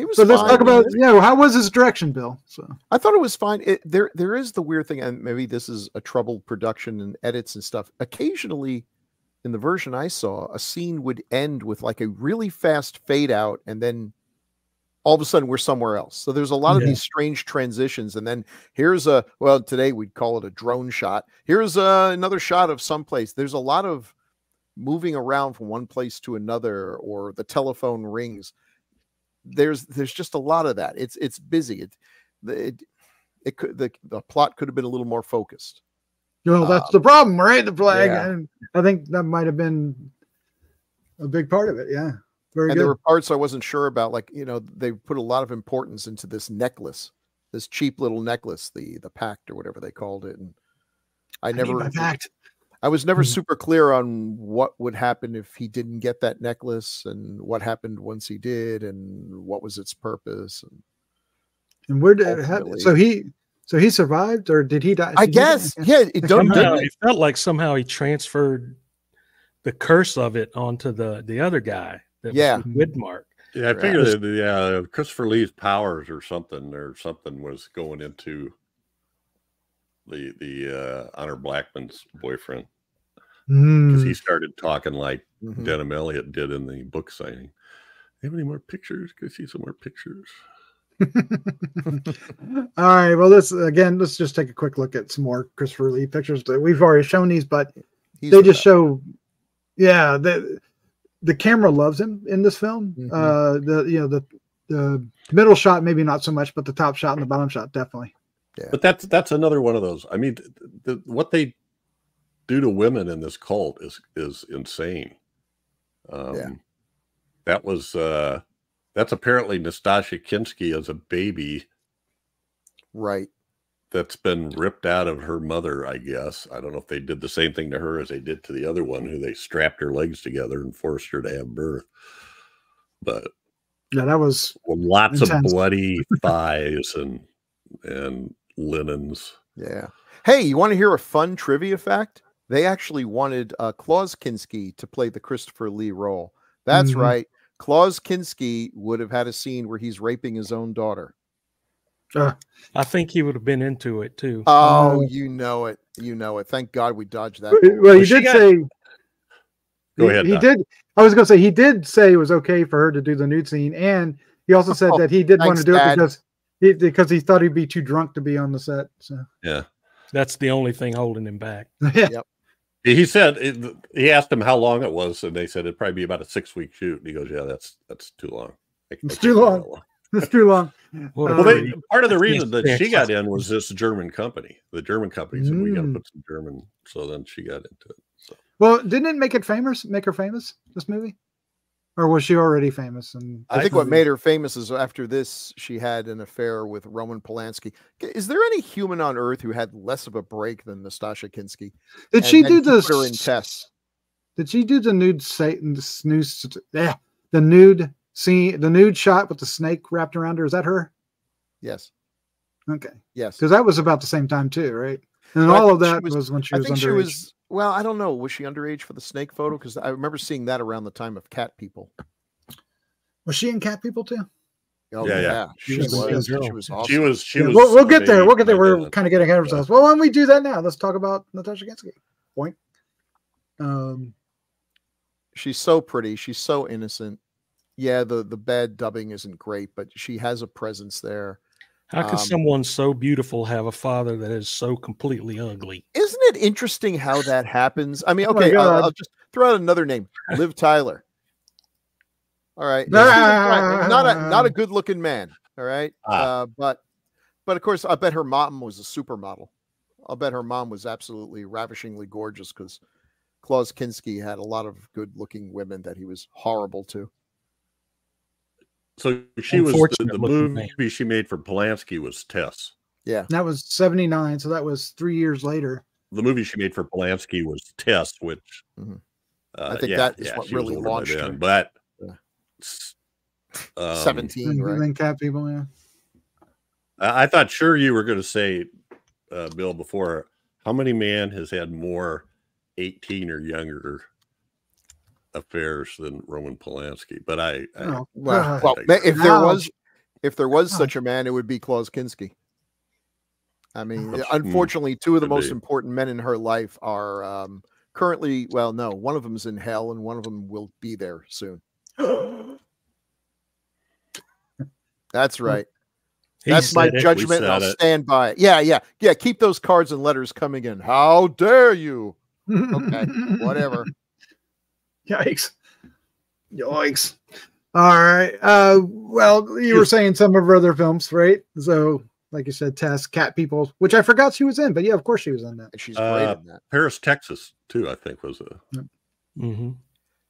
was so let's fine. talk about how was his direction, Bill? So I thought it was fine. There is the weird thing, and maybe this is a troubled production and edits and stuff. Occasionally, in the version I saw, a scene would end with like a really fast fade out, and then all of a sudden we're somewhere else. So there's a lot of these strange transitions, and then here's today we'd call it a drone shot. Here's another shot of someplace. There's a lot of moving around from one place to another, or the telephone rings. There's just a lot of that. It's busy. The plot could have been a little more focused. Well, that's the problem, right? The flag. Yeah. And I think that might have been a big part of it. Yeah. Very And good. there were parts I wasn't sure about. Like, they put a lot of importance into this necklace, this cheap little necklace, the pact or whatever they called it. And I was never super clear on what would happen if he didn't get that necklace, and what happened once he did, and what was its purpose. And where did it happen? So he survived, or did he die? I guess. Yeah. It felt like somehow he transferred the curse of it onto the other guy. That was Widmark. Yeah, I figured that Christopher Lee's powers or something was going into the Honor Blackman's boyfriend, because he started talking like Denham Elliott did in the book signing. Have any more pictures? Can I see some more pictures? All right. Well, let's just take a quick look at some more Christopher Lee pictures. We've already shown these, but they just show. Yeah, the camera loves him in this film. The middle shot maybe not so much, but the top shot and the bottom shot definitely. Yeah. But that's another one of those. I mean, what they do to women in this cult is insane. That was that's apparently Nastasha Kinski as a baby, right? That's been ripped out of her mother, I guess. I don't know if they did the same thing to her as they did to the other one, who they strapped her legs together and forced her to have birth. But yeah, that was lots of bloody thighs and linens. Yeah. Hey, you want to hear a fun trivia fact? They actually wanted Klaus Kinski to play the Christopher Lee role. That's right. Klaus Kinski would have had a scene where he's raping his own daughter. I think he would have been into it too. Oh, you know it. Thank God we dodged that. Well, you did say. Go ahead. He did. I was going to say he did say it was okay for her to do the nude scene, and he also said that he did want to do it because he thought he'd be too drunk to be on the set. So yeah, that's the only thing holding him back. Yep. He said he asked him how long it was, and they said it'd probably be about a 6-week shoot. And he goes, "Yeah, that's too long. It's too long. It's too long." Well, part of the reason that she got in was this German company. The German company said we got to put some German, so then she got into it. So. Well, didn't it make her famous? This movie, or was she already famous? And I think what made her famous is after this, she had an affair with Roman Polanski. Is there any human on Earth who had less of a break than Nastasha Kinski? Did she do the in tests? Did she do the nude Satan? The nude scene, the nude shot with the snake wrapped around her. Is that her? Yes. Okay. Yes. Because that was about the same time too, right? And all of that was when she was underage. Well, I don't know. Was she underage for the snake photo? Because I remember seeing that around the time of Cat People. Was she in Cat People too? Oh, yeah. She was awesome. She was. We'll get there. We'll get there. We're kind of getting ahead of ourselves. Well, why don't we do that now? Let's talk about Natasha Kinski. Point. She's so pretty. She's so innocent. Yeah, the bad dubbing isn't great, but she has a presence there. How can someone so beautiful have a father that is so completely ugly? Isn't it interesting how that happens? I mean, okay, I'll just throw out another name, Liv Tyler. All right, not a good looking man. All right, but of course, I bet her mom was a supermodel. I'll bet her mom was absolutely ravishingly gorgeous because Klaus Kinski had a lot of good looking women that he was horrible to. So she was the movie she made for Polanski was Tess. Yeah, that was 79. So that was 3 years later. The movie she made for Polanski was Tess, which I think that is what really launched her. But 17, right? Cat People, yeah. I thought sure you were going to say, Bill, before, how many man has had more 18 or younger affairs than Roman Polanski? But if there was such a man, it would be Klaus Kinski. I mean, unfortunately, two of the most important men in her life are currently, well, no, one of them's in hell and one of them will be there soon. That's right. That's my judgment, and I'll stand by it. Yeah. Keep those cards and letters coming in. How dare you? Okay, whatever. Yikes. Yikes. All right. Well, you were saying some of her other films, right? So, like you said, Tess, Cat People, which I forgot she was in, but yeah, of course she was in that. And she's great in that. Paris, Texas, too, I think was a. Yep. Mm-hmm.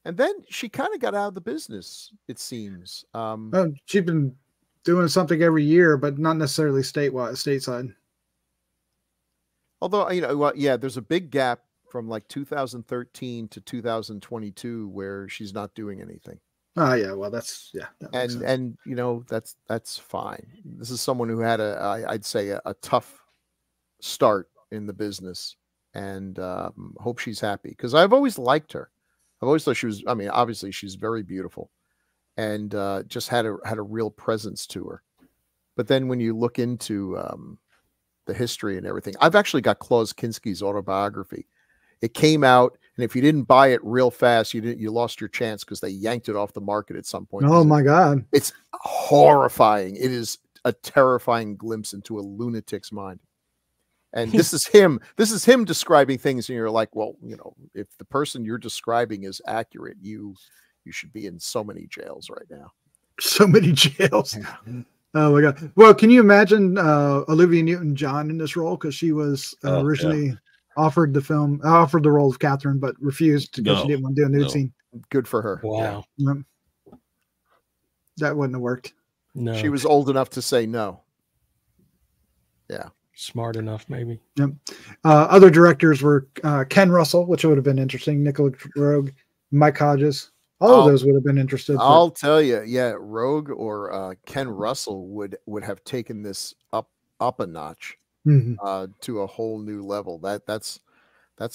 And then she kind of got out of the business, it seems. She's been doing something every year, but not necessarily stateside. Although, you know, well, yeah, there's a big gap from like 2013 to 2022 where she's not doing anything. Oh yeah, well that's and you know that's fine. This is someone who had I'd say a tough start in the business, and hope she's happy because I've always liked her. I've always thought she was. I mean, obviously she's very beautiful, and just had a real presence to her. But then when you look into the history and everything, I've actually got Klaus Kinski's autobiography. It came out, and if you didn't buy it real fast, you lost your chance because they yanked it off the market at some point. Oh my God. It's horrifying. It is a terrifying glimpse into a lunatic's mind. And this is him describing things, and you're like, well, you know, if the person you're describing is accurate, you should be in so many jails right now. So many jails. Oh my God. Well, can you imagine Olivia Newton-John in this role? Because she was originally offered the role of Catherine, but refused because she didn't want to do a nude scene. Good for her. Wow. Yeah. That wouldn't have worked. No. She was old enough to say no. Yeah. Smart enough, maybe. Yep. Other directors were Ken Russell, which would have been interesting, Nicola Rogue, Mike Hodges. All of those would have been interested. I'll tell you, yeah, Rogue or Ken Russell would have taken this up a notch. Mm-hmm. To a whole new level. That's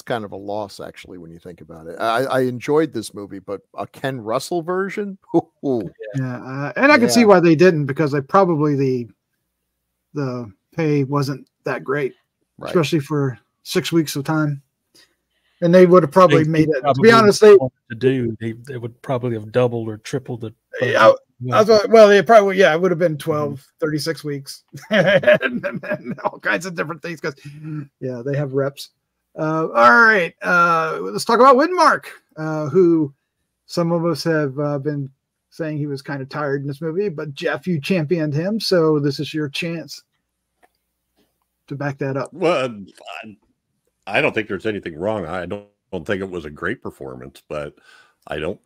kind of a loss, actually, when you think about it. I enjoyed this movie, but a Ken Russell version, yeah, and I can see why they didn't, because they probably the pay wasn't that great, right, especially for 6 weeks of time. And they would have probably made it. To be honest, they would probably have doubled or tripled it. Well, they probably, it would have been 12, 36 weeks and all kinds of different things because, they have reps. All right. Let's talk about Widmark, who some of us have been saying he was kind of tired in this movie, but Jeff, you championed him. So this is your chance to back that up. Well, I don't think there's anything wrong. I don't think it was a great performance, but I don't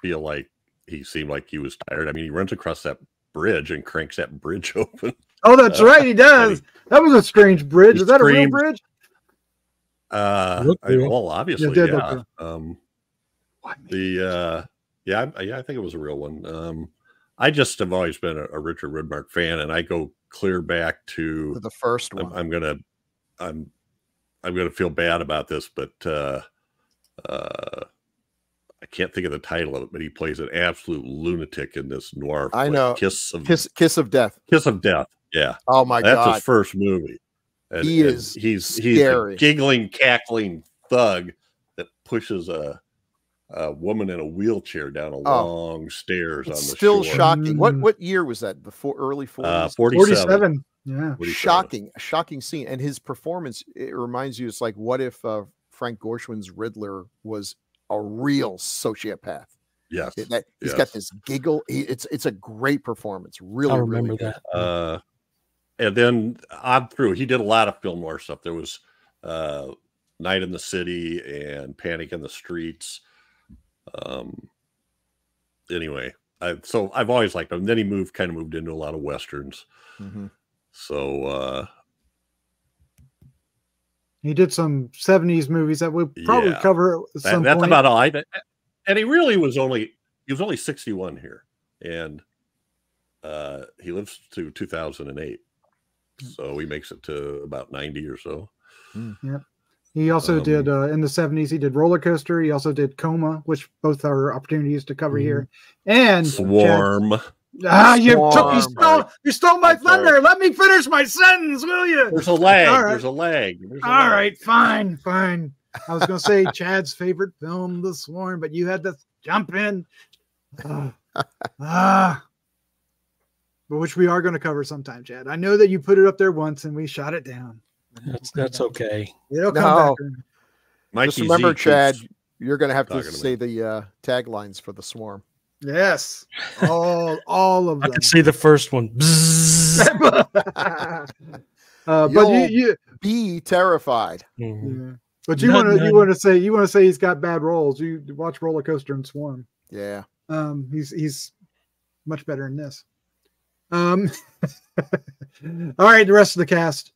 feel like he seemed like he was tired. I mean, he runs across that bridge and cranks that bridge open. Oh, that's right. He does. That was a strange bridge. Is that a real bridge? Well, obviously, I think it was a real one. I just have always been a Richard Widmark fan, and I go clear back to the first one. I'm gonna feel bad about this, but I can't think of the title of it, but he plays an absolute lunatic in this noir. I know. Kiss of Death. Kiss of Death. Yeah. Oh my God. That's his first movie. And, he's a giggling, cackling thug that pushes a woman in a wheelchair down a long stairs on the still shore. Shocking. What year was that? Before early 40s? 47. Yeah. 47. Shocking scene. And his performance, it reminds you, it's like, what if Frank Gorshin's Riddler was a real sociopath? Yes. He's got this giggle. It's a great performance. Really, I remember really good. that. And then on through, he did a lot of film noir stuff. There was Night in the City and Panic in the Streets. Anyway, so I've always liked him. And then he moved into a lot of westerns. Mm-hmm. So he did some 70s movies that we'll probably cover at some that's point. about all. And he really was only 61 here, and he lives to 2008, so he makes it to about 90 or so. Yeah. He also did in the 70s. He did Roller Coaster. He also did Coma, which both are opportunities to cover here. And Swarm. You stole my thunder. Let me finish my sentence, will you? There's a lag. All right. There's a lag. All right, fine. I was going to say Chad's favorite film, The Swarm, but you had to jump in. But which we are going to cover sometime, Chad. I know that you put it up there once and we shot it down. That's okay. It'll come back. Just remember, Chad, You're going to have to Talking to say the taglines for the swarm. Yes, all of I them. could see the first one. Bzzz. But you be terrified. Mhm. yeah. But you want to say he's got bad roles. You watch Roller Coaster and Swarm. Yeah. He's much better in this. All right, the rest of the cast.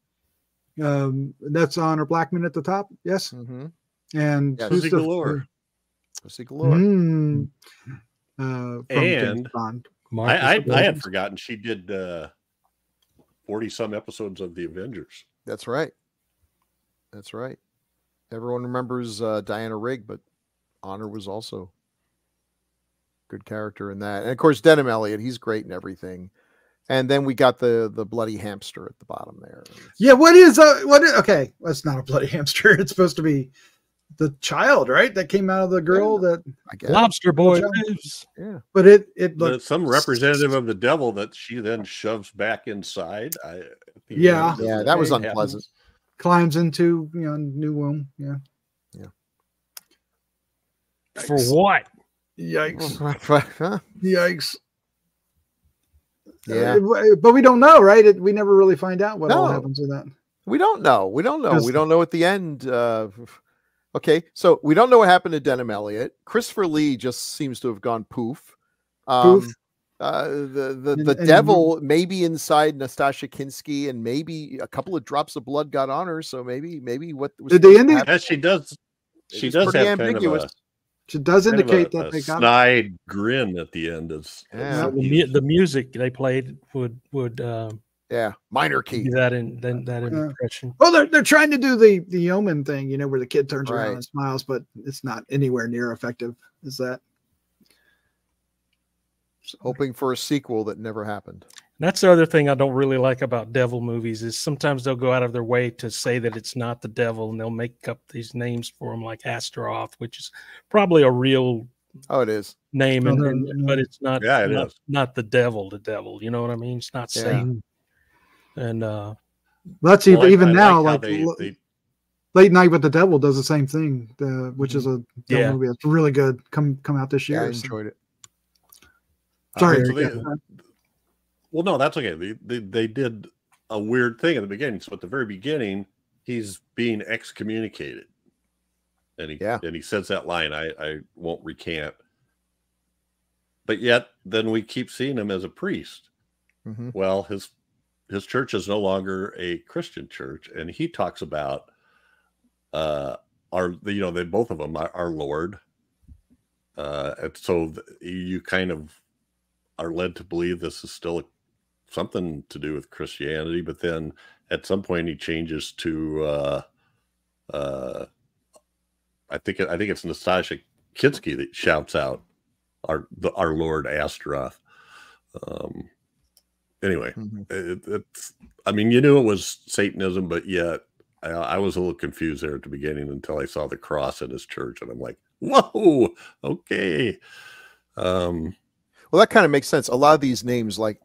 That's Honor Blackman at the top. Yes. Mm-hmm. And Yes. Pussy Galore. Pussy Galore. From And James Bond. Marcus I had forgotten she did 40 some episodes of the Avengers. That's right. That's right. Everyone remembers Diana Rigg, but Honor was also a good character in that. And of course, Denham Elliott, he's great in everything. And then we got the bloody hamster at the bottom there. Yeah, okay, that's not a bloody hamster. It's supposed to be the child, right? That came out of the girl that I guess. Lobster Boy lives. Yeah. But it looked Some representative of the devil that she then shoves back inside. Yeah. Yeah, that was unpleasant. climbs into new womb. Yeah. For what? Yikes. Huh? Yikes. Yeah. But we don't know, right? We never really find out what all No. happens with that. We don't know. We don't know. Just- We don't know at the end. Okay, so we don't know what happened to Denham Elliott. Christopher Lee just seems to have gone poof. Poof. The And- devil maybe inside Nastasha Kinski, and maybe a couple of drops of blood got on her. So maybe what was Did they supposed to end it? happen Yes, she does. She is does pretty have ambiguous. It does kind of indicate a that they got it. snide grin at the end. Yeah. So the music they played would Yeah, minor key. do that impression. Well, they're trying to do the omen thing, where the kid turns around Right. and smiles, but it's not anywhere near effective as that. Hoping for a sequel that never happened. That's the other thing I don't really like about devil movies is sometimes they'll go out of their way to say that it's not the devil, and they'll make up these names for him, like Astaroth, which is probably a real Oh, it is. name, No, but it's not. Yeah, it not, is. not the devil. The devil, you know what I mean? It's not Yeah. Satan. And That's Well, even I now, how like they Late Night with the Devil does the same thing, which is a devil Yeah. movie that's really good. Come out this Yeah, year. I enjoyed it. Sorry. so well, no, that's okay. They did a weird thing at the beginning. So at the very beginning, he's being excommunicated, and he says that line, "I won't recant." But yet, then we keep seeing him as a priest. Mhm. Well, his church is no longer a Christian church, and he talks about they both of them are our Lord, and so you kind of are led to believe this is still something to do with Christianity, but then at some point he changes to I think it's Nastasha Kinski that shouts out our Lord Astaroth. Anyway, it's I mean, you knew it was Satanism, but yet I was a little confused there at the beginning until I saw the cross in his church, and I'm like, whoa, okay. Well, that kind of makes sense. A lot of these names, like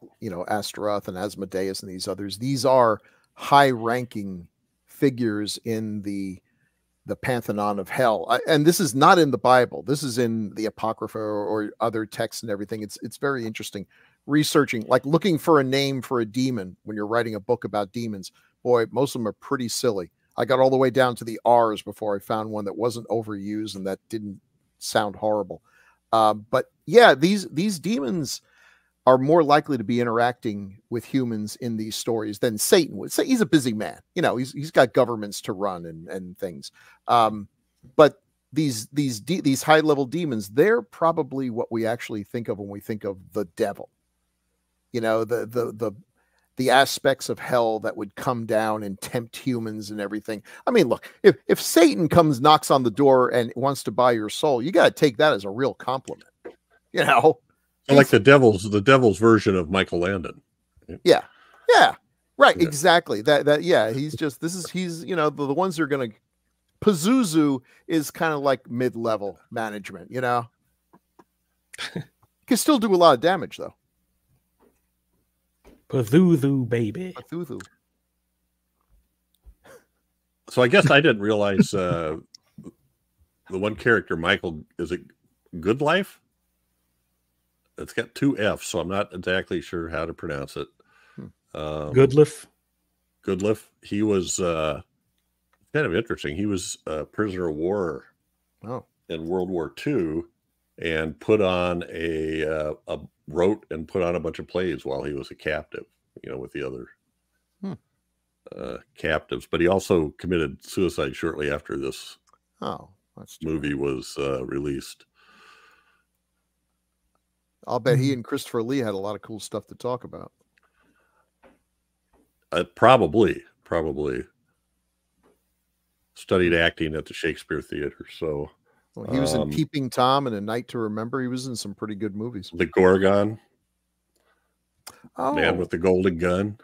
Astaroth and Asmodeus and these others, these are high-ranking figures in the pantheon of hell. And this is not in the Bible. This is in the Apocrypha or other texts and everything. It's very interesting. Researching, like looking for a name for a demon when you're writing a book about demons. Boy, most of them are pretty silly. I got all the way down to the R's before I found one that wasn't overused and that didn't sound horrible. But yeah, these demons are more likely to be interacting with humans in these stories than Satan would. He's a busy man, he's got governments to run and things. But these high level demons, they're probably what we actually think of when we think of the devil. The aspects of hell that would come down and tempt humans and everything. I mean, look, if Satan knocks on the door and wants to buy your soul, you got to take that as a real compliment. So like the devil's version of Michael Landon. Yeah, right, yeah. Exactly. He's the ones who are going to. Pazuzu is kind of like mid-level management. Can still do a lot of damage though. Pazuzu, baby. Pazuzu. So I guess I didn't realize the one character, Michael, is it Good Life? It's got 2 F's, so I'm not exactly sure how to pronounce it. Goodliff. Goodliff. He was kind of interesting. He was a prisoner of war in World War II, and wrote and put on a bunch of plays while he was a captive, with the other captives. But he also committed suicide shortly after this movie was released. I'll bet he and Christopher Lee had a lot of cool stuff to talk about. Probably studied acting at the Shakespeare Theater. So he was in Peeping Tom and A Night to Remember. He was in some pretty good movies. The Gorgon, Man with the Golden Gun.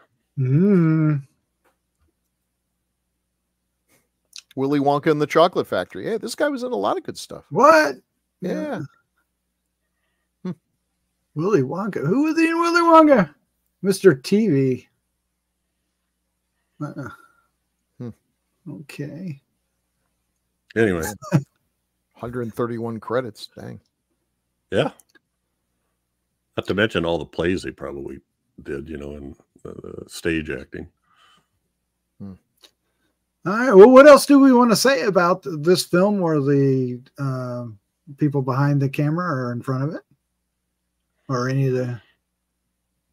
Willy Wonka and the Chocolate Factory. Yeah, this guy was in a lot of good stuff. What? Yeah. Willy Wonka. Who was in Willy Wonka? Mr. TV. Okay. Anyway. 131 credits. Dang. Yeah. Not to mention all the plays they probably did, in stage acting. All right. Well, what else do we want to say about this film or the people behind the camera or in front of it? Or any of the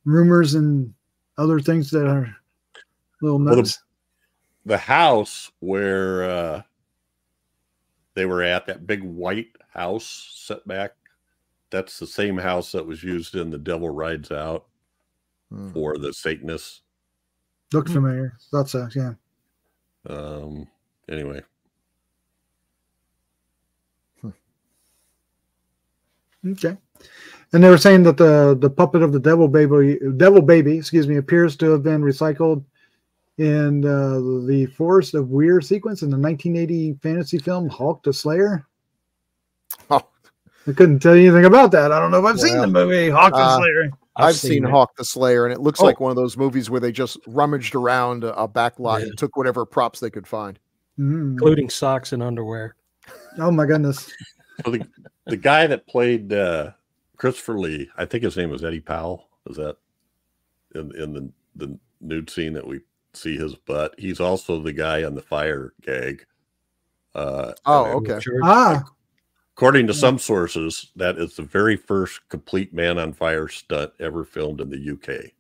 rumors and other things that are little nuts? Well, the house where they were at, that big white house set back, that's the same house that was used in The Devil Rides Out for the Satanists. Looks familiar. Thought so, yeah. Anyway. Okay. And they were saying that the puppet of the devil baby, appears to have been recycled in the Forest of Weir sequence in the 1980 fantasy film Hawk the Slayer. Oh, I couldn't tell you anything about that. I don't know if I've seen the movie Hawk the Slayer. I've seen Hawk the Slayer, and it looks like one of those movies where they just rummaged around a back lot and took whatever props they could find, including socks and underwear. Oh my goodness! So the guy that played Christopher Lee, I think his name was Eddie Powell. Is that in the nude scene that we see his butt? He's also the guy on the fire gag. Okay. According to some sources, that is the very first complete man on fire stunt ever filmed in the UK.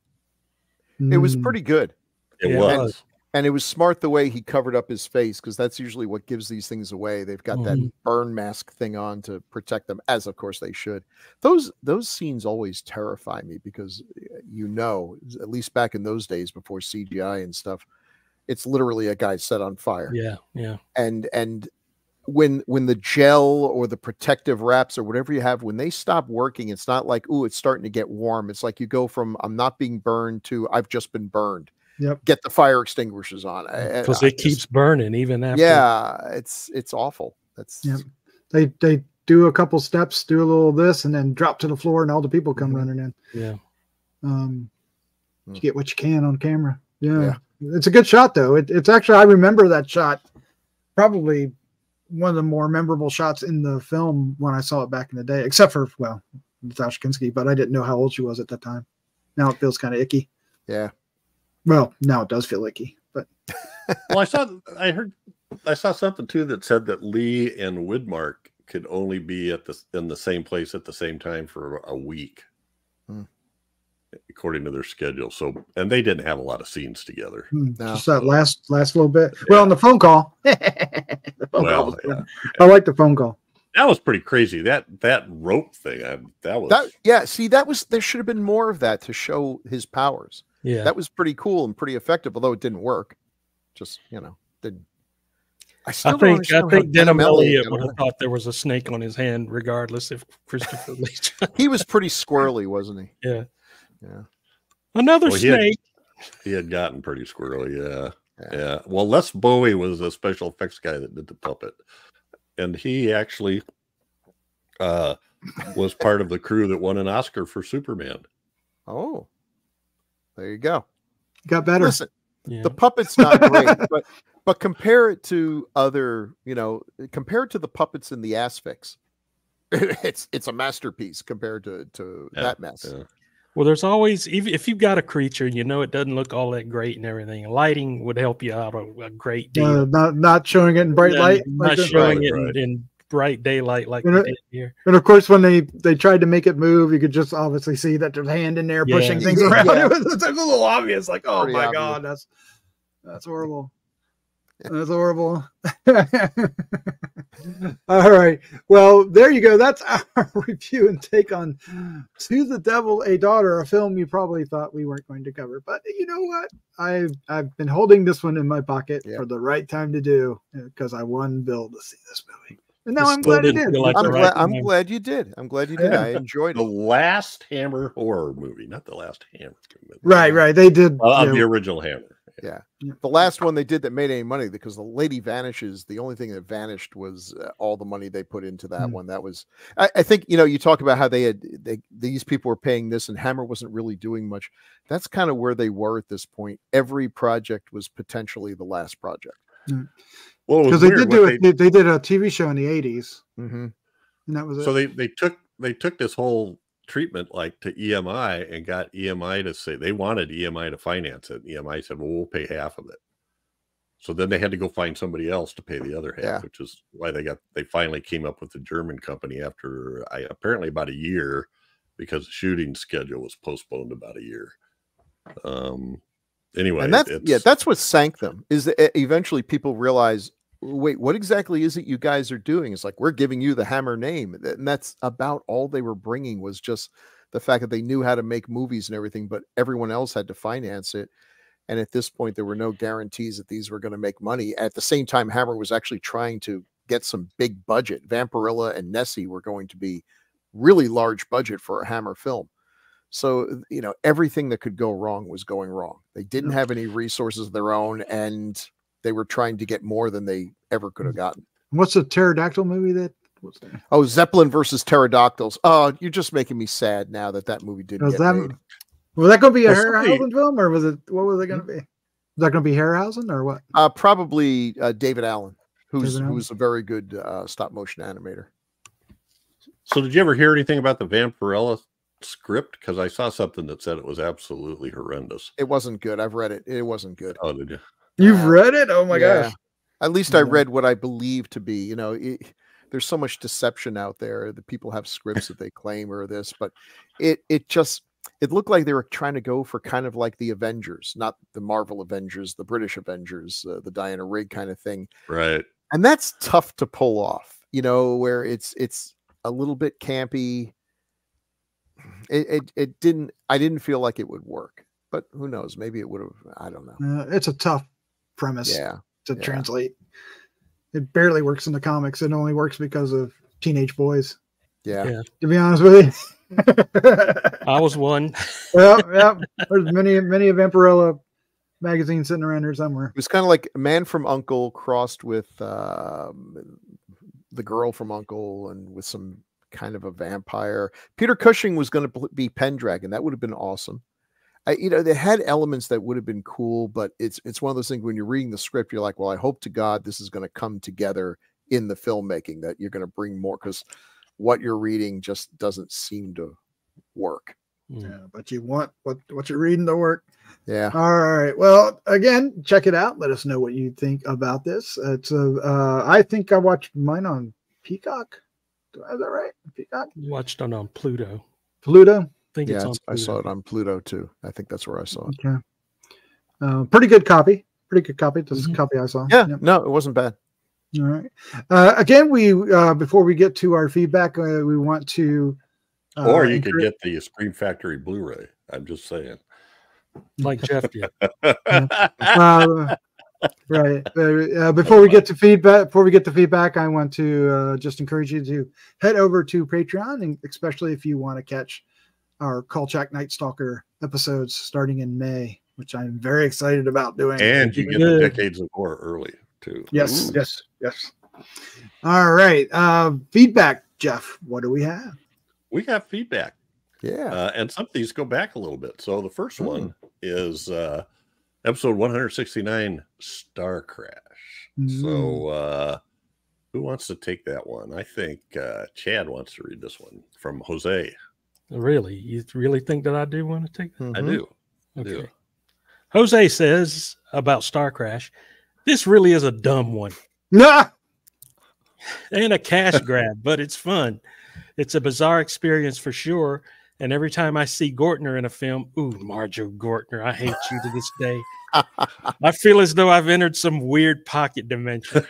It was pretty good. It was. And it was smart the way he covered up his face, because that's usually what gives these things away. They've got that burn mask thing on to protect them, as of course they should. Those scenes always terrify me because, at least back in those days before CGI and stuff, it's literally a guy set on fire. Yeah. And when the gel or the protective wraps or whatever you have, when they stop working, it's not like, ooh, it's starting to get warm. It's like you go from I'm not being burned to I've just been burned. Yep. Get the fire extinguishers on, because it keeps burning even after. Yeah, it's awful. That's they do a couple steps, do a little of this, and then drop to the floor, and all the people come running in. Yeah. You get what you can on camera. Yeah. It's a good shot though. It's actually, I remember that shot, probably one of the more memorable shots in the film when I saw it back in the day, except for Natasha Kinski, but I didn't know how old she was at that time. Now it feels kind of icky. Yeah. Well, now it does feel icky, but well, I saw something too that said that Lee and Widmark could only be in the same place at the same time for a week, according to their schedule. So, and they didn't have a lot of scenes together. Just that last little bit. Yeah. Well, on the phone call. I like the phone call. That was pretty crazy. That rope thing. There should have been more of that to show his powers. Yeah, that was pretty cool and pretty effective, although it didn't work. Just didn't. I think Denham Elliott would have thought there was a snake on his hand, regardless if Christopher Lee. He was pretty squirrely, wasn't he? Yeah. Another snake. He had gotten pretty squirrely. Yeah. Well, Les Bowie was a special effects guy that did the puppet, and he actually was part of the crew that won an Oscar for Superman. Oh. There you go. Got better. Listen, the puppet's not great, But compare it to other, compare it to the puppets in the Asphyx. It's a masterpiece compared to that mess. Yeah. Well, there's always, if you've got a creature, it doesn't look all that great and everything. Lighting would help you out a great deal. Not showing it in bright light. Not showing it in bright daylight like we did here. And of course, when they tried to make it move, you could just obviously see that there's a hand in there pushing things around. Yeah. It's a little obvious, like, oh Pretty my obvious. God, that's horrible. That's horrible. All right. Well, there you go. That's our review and take on To the Devil, a Daughter, a film you probably thought we weren't going to cover. But you know what? I've been holding this one in my pocket for the right time to do, because I won Bill to see this movie. And now I'm glad I did. I'm glad you did. I'm glad you did. I enjoyed the last Hammer horror movie, not the last Hammer movie. Right. They did the original Hammer. Yeah. The last one they did that made any money, because the lady vanishes. The only thing that vanished was all the money they put into that one. That was, I think, you talk about how these people were paying this and Hammer wasn't really doing much. That's kind of where they were at this point. Every project was potentially the last project. Well, because they did they did a TV show in the 80s. And that was it. So they took this whole treatment like to EMI and got EMI to say they wanted EMI to finance it. EMI said, well, we'll pay half of it. So then they had to go find somebody else to pay the other half, which is why they finally came up with the German company after apparently about a year, because the shooting schedule was postponed about a year. Anyway, and that's what sank them, is that eventually people realize, wait, what exactly is it you guys are doing? It's like, we're giving you the Hammer name. And that's about all they were bringing, was just the fact that they knew how to make movies and everything, but everyone else had to finance it. And at this point, there were no guarantees that these were going to make money. At the same time, Hammer was actually trying to get some big budget. Vampirella and Nessie were going to be really large budget for a Hammer film. So, everything that could go wrong was going wrong. They didn't have any resources of their own, and they were trying to get more than they ever could have gotten. What's the pterodactyl movie what's that? Oh, Zeppelin versus Pterodactyls. Oh, you're just making me sad now that movie didn't get made. Was that going to be a Harryhausen film, or what was it going to be? Was that going to be Harryhausen or what? Probably David Allen, who's a very good stop motion animator. So did you ever hear anything about the Vampirella script? Because I saw something that said it was absolutely horrendous. It wasn't good. I've read it. It wasn't good. Oh, did you? You've read it? Oh my gosh. At least I read what I believe to be, there's so much deception out there. The people have scripts that they claim or this, but it looked like they were trying to go for kind of like the Avengers, not the Marvel Avengers, the British Avengers, the Diana Rigg kind of thing. Right. And that's tough to pull off, where it's a little bit campy. I didn't feel like it would work, but who knows? Maybe it would have. I don't know. It's a tough premise to translate. It barely works in the comics. It only works because of teenage boys. Yeah. To be honest with you. I was one. Yeah. There's many a Vampirella magazine sitting around here somewhere. It was kind of like Man from U.N.C.L.E. crossed with the girl from U.N.C.L.E. and with some kind of a vampire. Peter Cushing was going to be Pendragon. That would have been awesome. They had elements that would have been cool, but it's one of those things when you're reading the script, you're like, well, I hope to God this is going to come together in the filmmaking, that you're going to bring more, because what you're reading just doesn't seem to work. Yeah, but you want what you're reading to work. Yeah. All right. Well, again, check it out. Let us know what you think about this. It's I think I watched mine on Peacock. Is that right? Peacock? You watched it on Pluto. Pluto? I think it's on Pluto. I saw it on Pluto too. I think that's where I saw it. Okay. Pretty good copy. This is the copy I saw. Yeah. No, it wasn't bad. All right. Again, we before we get to our feedback, we want to or you could get the Scream Factory Blu-ray. I'm just saying. Like Jeff did. Right. Before we get to feedback, I want to just encourage you to head over to Patreon, and especially if you want to catch our Kolchak Night Stalker episodes starting in May, which I'm very excited about doing. And you get the Decades of Horror early too. Yes. All right. Feedback, Jeff. What do we have? We have feedback. Yeah. And some of these go back a little bit. So the first one is episode 169, Star Crash. So who wants to take that one? I think Chad wants to read this one from Jose. Really? You really think that I do want to take that? I do. Okay. Jose says about Star Crash, this really is a dumb one. Nah. And a cash grab, but it's fun. It's a bizarre experience for sure. And every time I see Gortner in a film, ooh, Marjo Gortner, I hate you to this day. I feel as though I've entered some weird pocket dimension.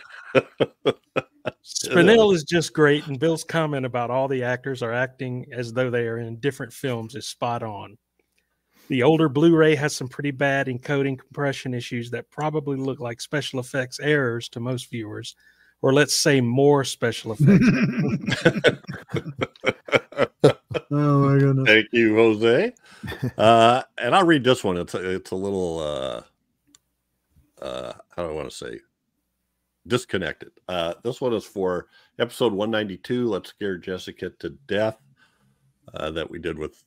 Spinell is just great, and Bill's comment about all the actors are acting as though they are in different films is spot on. The older Blu-ray has some pretty bad encoding compression issues that probably look like special effects errors to most viewers, or let's say more special effects. Oh my goodness. Thank you, Jose. And I'll read this one. It's a little how do I want to say? Disconnected. This one is for episode 192, Let's Scare Jessica to Death, that we did with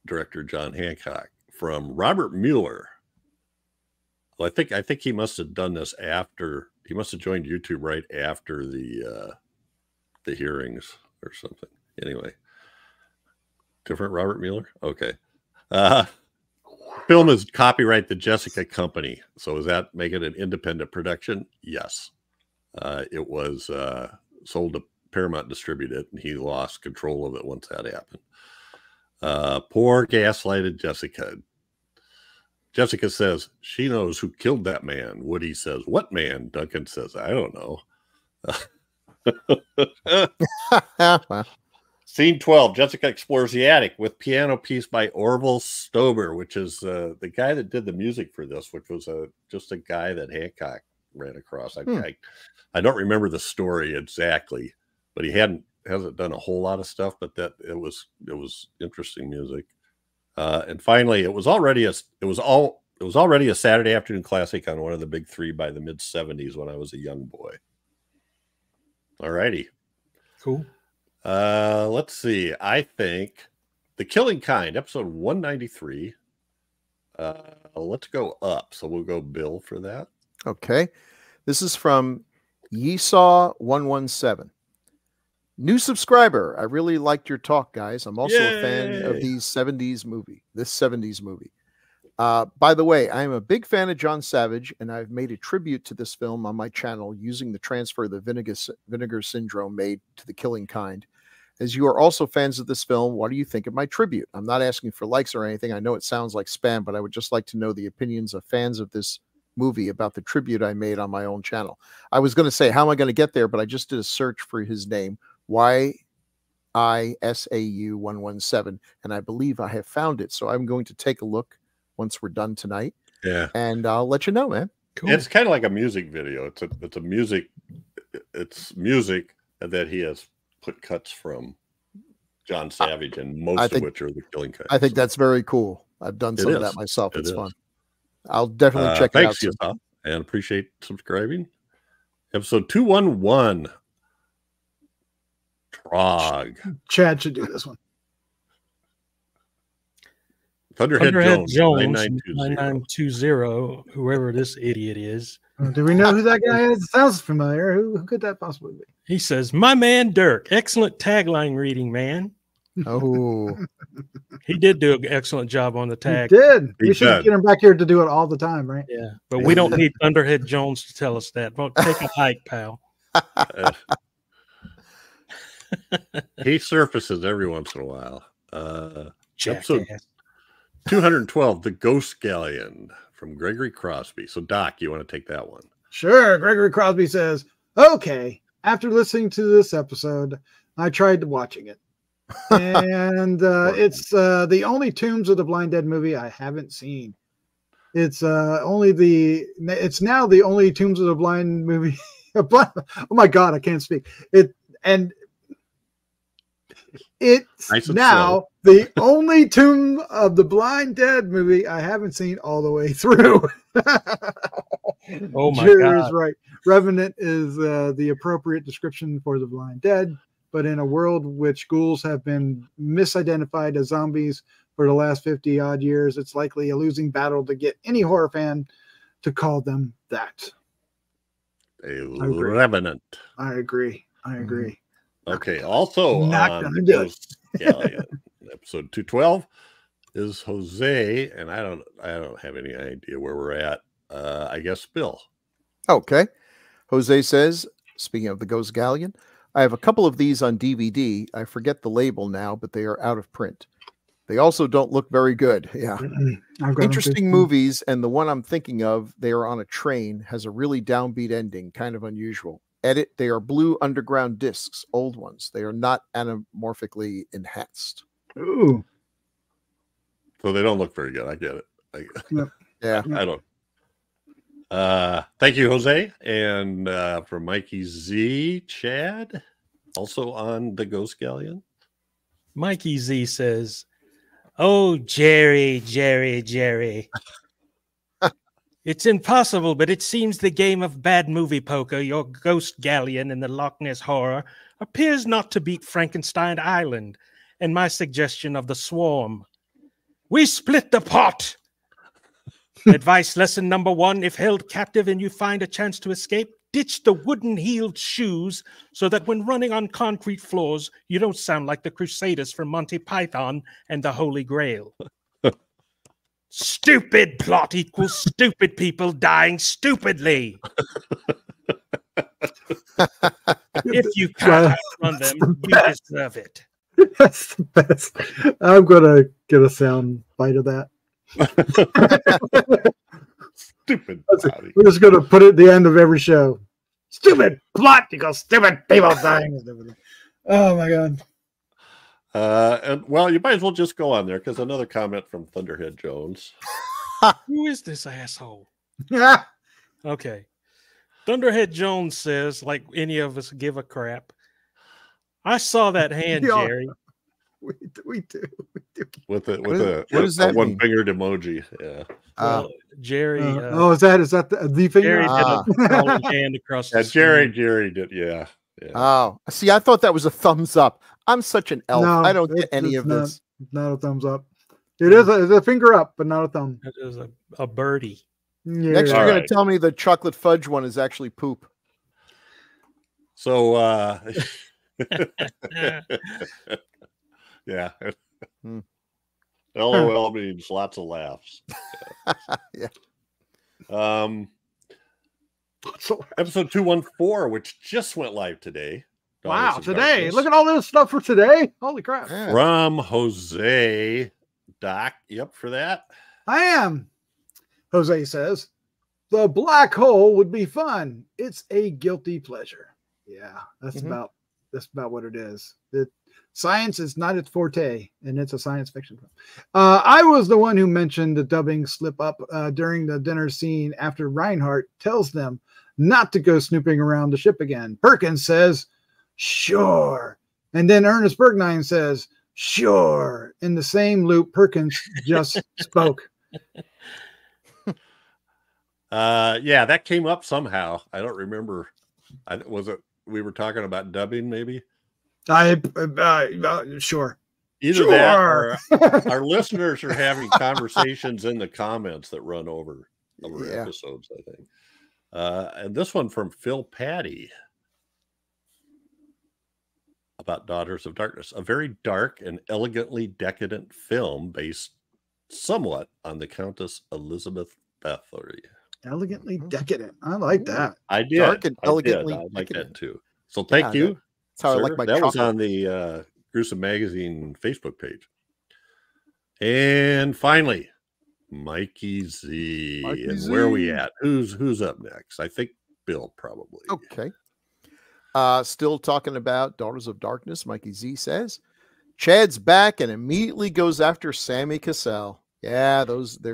director John Hancock, from Robert Mueller. Well, I think he must have done this after, he must have joined YouTube right after the hearings or something. Anyway, different Robert Mueller. Okay. Film is copyright the Jessica Company. So does that make it an independent production? Yes. It was sold to Paramount Distributed, and he lost control of it once that happened. Poor gaslighted Jessica. Jessica says she knows who killed that man. Woody says, what man? Duncan says, I don't know. Scene 12, Jessica explores the attic with piano piece by Orville Stober, which is the guy that did the music for this, which was just a guy that Hancock ran across. I don't remember the story exactly, but he hasn't done a whole lot of stuff, but that it was interesting music. And finally, it was already a Saturday afternoon classic on one of the big three by the mid 70s when I was a young boy. All righty. Cool. Let's see. I think The Killing Kind, episode 193. Let's go up. So we'll go Bill for that. Okay. This is from Yeesaw117. New subscriber. I really liked your talk, guys. I'm also a fan of this 70s movie. By the way, I am a big fan of John Savage, and I've made a tribute to this film on my channel using the transfer the Vinegar Syndrome made to The Killing Kind. As you are also fans of this film, what do you think of my tribute? I'm not asking for likes or anything. I know it sounds like spam, but I would just like to know the opinions of fans of this movie about the tribute I made on my own channel. I was going to say, how am I going to get there? But I just did a search for his name, YISAU117, and I believe I have found it. So I'm going to take a look once we're done tonight. Yeah. And I'll let you know, man. Cool. It's kind of like a music video. It's music that he has put cuts from John Savage, and most of which are The Killing Kind. I think that's very cool. I've done some of that myself. It's fun. I'll definitely check it out. Thanks, and appreciate subscribing. Episode 211. Trog. Chad should do this one. Thunderhead Jones 9920, whoever this idiot is. Do we know who that guy is? It sounds familiar. Who could that possibly be? He says, my man Dirk, excellent tagline reading, man. Oh, he did do an excellent job on the tag. He did. We should get him back here to do it all the time, right? Yeah, but we don't need Thunderhead Jones to tell us that. Well, take a hike, pal. He surfaces every once in a while. Episode 212, The Ghost Galleon, from Gregory Crosby. So, Doc, you want to take that one? Sure. Gregory Crosby says, okay, after listening to this episode, I tried watching it. And it's the only Tombs of the Blind Dead movie I haven't seen. It's now the only Tombs of the Blind movie. Oh my God, I can't speak. It's now the only Tomb of the Blind Dead movie I haven't seen all the way through. Oh my God. God. Right. Revenant is the appropriate description for the Blind Dead, but in a world which ghouls have been misidentified as zombies for the last 50 odd years, it's likely a losing battle to get any horror fan to call them that. a revenant. I agree. Okay. Also Not on gonna do it. Galleon, episode 212 is Jose, and I don't have any idea where we're at. I guess Bill. Okay. Jose says, speaking of the Ghost Galleon, I have a couple of these on DVD. I forget the label now, but they are out of print. They also don't look very good. Yeah. Interesting movies. And the one I'm thinking of, they are on a train, has a really downbeat ending, kind of unusual. Edit, they are blue underground discs, old ones. They are not anamorphically enhanced. Ooh. So they don't look very good. I get it. Yeah. I don't. Thank you, Jose. And for Mikey Z, Chad, also on the Ghost Galleon. Mikey Z says, "Oh, Jerry. It's impossible, but it seems the game of bad movie poker, your Ghost Galleon and the Loch Ness Horror, appears not to beat Frankenstein Island and my suggestion of the Swarm. We split the pot. Advice lesson number 1, if held captive and you find a chance to escape, ditch the wooden-heeled shoes so that when running on concrete floors, you don't sound like the Crusaders from Monty Python and the Holy Grail. Stupid plot equals stupid people dying stupidly. If you can't outrun them, you deserve it." That's the best. I'm gonna get a sound bite of that. Stupid. We're just gonna put it at the end of every show. Stupid plot equals stupid people dying. Oh my god. And well, you might as well just go on there because another comment from Thunderhead Jones. Who is this asshole? Yeah. Okay. Thunderhead Jones says, like any of us give a crap. I saw that hand, Yeah. Jerry. We do. With a does that mean? one-fingered emoji. Yeah. Well, Jerry. Is that the finger? Jerry did a crawling hand across the screen. Jerry did. Yeah. Oh, see, I thought that was a thumbs up. I'm such an elf. No, I don't get any of not, this. Not a thumbs up. It is a finger up, but not a thumb. It is a birdie. Yeah. Next, you're All going right. to tell me the chocolate fudge one is actually poop. So, yeah. Hmm. LOL means lots of laughs. Yeah. Episode 214, which just went live today. Wow, Daughters of today. Darkness. Look at all this stuff for today. Holy crap. Yeah. From Jose. Doc, you up for that? I am. Jose says, the black hole would be fun. It's a guilty pleasure. Yeah, that's about what it is. Science is not its forte, and it's a science fiction film. I was the one who mentioned the dubbing slip up during the dinner scene after Reinhardt tells them not to go snooping around the ship again. Perkins says, sure. And then Ernest Bergnine says, sure. In the same loop Perkins just spoke. Yeah, that came up somehow. I don't remember. Was it we were talking about dubbing maybe? Sure. Either that or our listeners are having conversations in the comments that run over episodes, I think. And this one from Phil Patty about Daughters of Darkness, a very dark and elegantly decadent film based somewhat on the Countess Elizabeth Bathory. Elegantly decadent. I like that. I did. Dark and elegantly I like decadent. that too. So thank you. That's how sir. I like my That was chocolate. on the Gruesome Magazine Facebook page. And finally, Mikey Z. Where are we at? Who's up next? I think Bill probably. Okay. Still talking about Daughters of Darkness. Mikey Z says, Chad's back and immediately goes after Sammy Cassell. Yeah, those he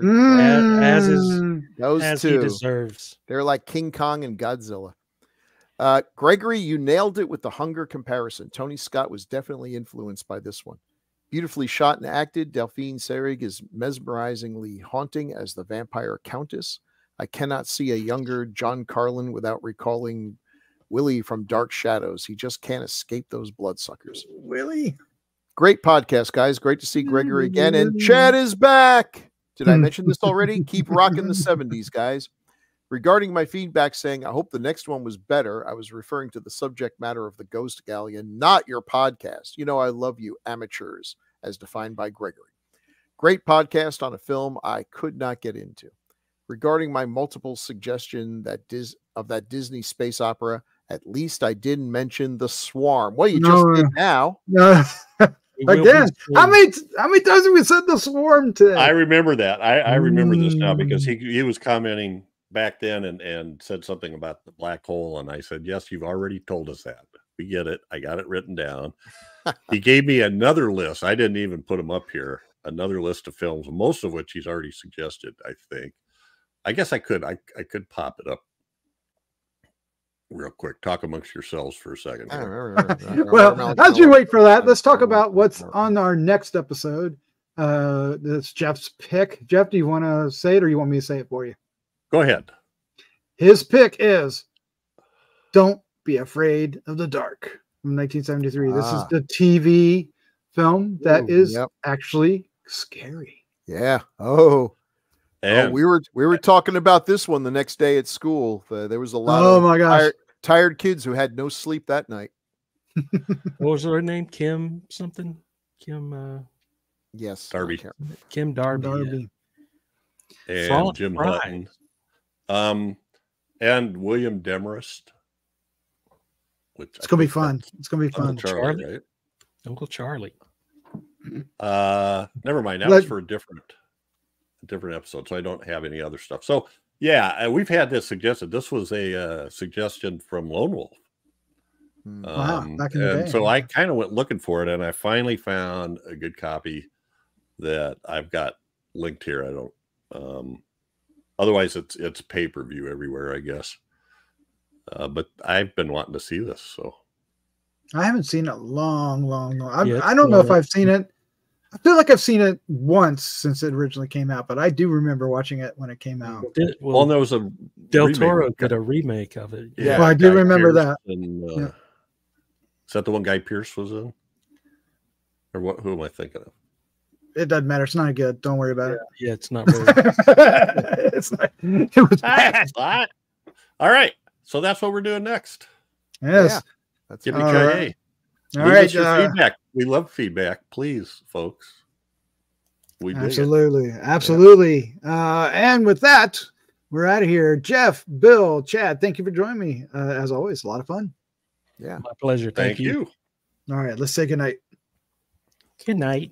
deserves. They're like King Kong and Godzilla. Gregory, you nailed it with the hunger comparison. Tony Scott was definitely influenced by this one. Beautifully shot and acted. Delphine Seyrig is mesmerizingly haunting as the vampire countess. I cannot see a younger John Carlin without recalling Willie from Dark Shadows. He just can't escape those bloodsuckers. Willie. Great podcast, guys. Great to see Gregory again. And Chad is back. Did I mention this already? Keep rocking the 70s, guys. Regarding my feedback saying, I hope the next one was better, I was referring to the subject matter of the Ghost Galleon, not your podcast. You know, I love you, amateurs, as defined by Gregory. Great podcast on a film I could not get into. Regarding my multiple suggestion that of that Disney space opera, at least I didn't mention The Swarm. Well, you just did now. No. Again, how many times have we said The Swarm today? I remember that. I remember this now because he was commenting back then and said something about the black hole, and I said, yes, you've already told us that. We get it. I got it written down. He gave me another list. I didn't even put them up here. Another list of films, most of which he's already suggested, I think. I guess I could pop it up real quick. Talk amongst yourselves for a second. Well, as you wait for that, let's talk about what's on our next episode. That's Jeff's pick. Jeff, do you want to say it or you want me to say it for you? Go ahead. His pick is Don't Be Afraid of the Dark from 1973. This is the TV film that is actually scary. Yeah. And we were talking about this one the next day at school. There was a lot of tired kids who had no sleep that night. What was her name? Kim something? Kim yes. Darby. Kim Darby. Yeah. And Jim Hutton. And William Demarest. It's gonna be fun. It's gonna be fun. Uncle Charlie, right? Uncle Charlie. Never mind. That was for a different episode, so I don't have any other stuff. So yeah, we've had this suggested. This was a suggestion from Lone Wolf. Wow, back in the day. So I kind of went looking for it, and I finally found a good copy that I've got linked here. I don't. Otherwise, it's pay-per-view everywhere, I guess. But I've been wanting to see this, so I haven't seen it long. I don't know if I've seen it. I feel like I've seen it once since it originally came out, but I do remember watching it when it came out. Well, there was a Del Toro did a remake of it. Yeah, well, I do remember that. And, is that the one Guy Pearce was in? Or what? Who am I thinking of? It doesn't matter. It's not good. Don't worry about it. Yeah, it's not really. It's not. It was bad. All right. So that's what we're doing next. Yes. Yeah, that's Yippee-ki-yay. All right. Feedback. We love feedback. Please, folks. We dig absolutely. Absolutely. And with that, we're out of here. Jeff, Bill, Chad, thank you for joining me. As always, a lot of fun. Yeah. My pleasure. Thank you. All right. Let's say goodnight. Good night.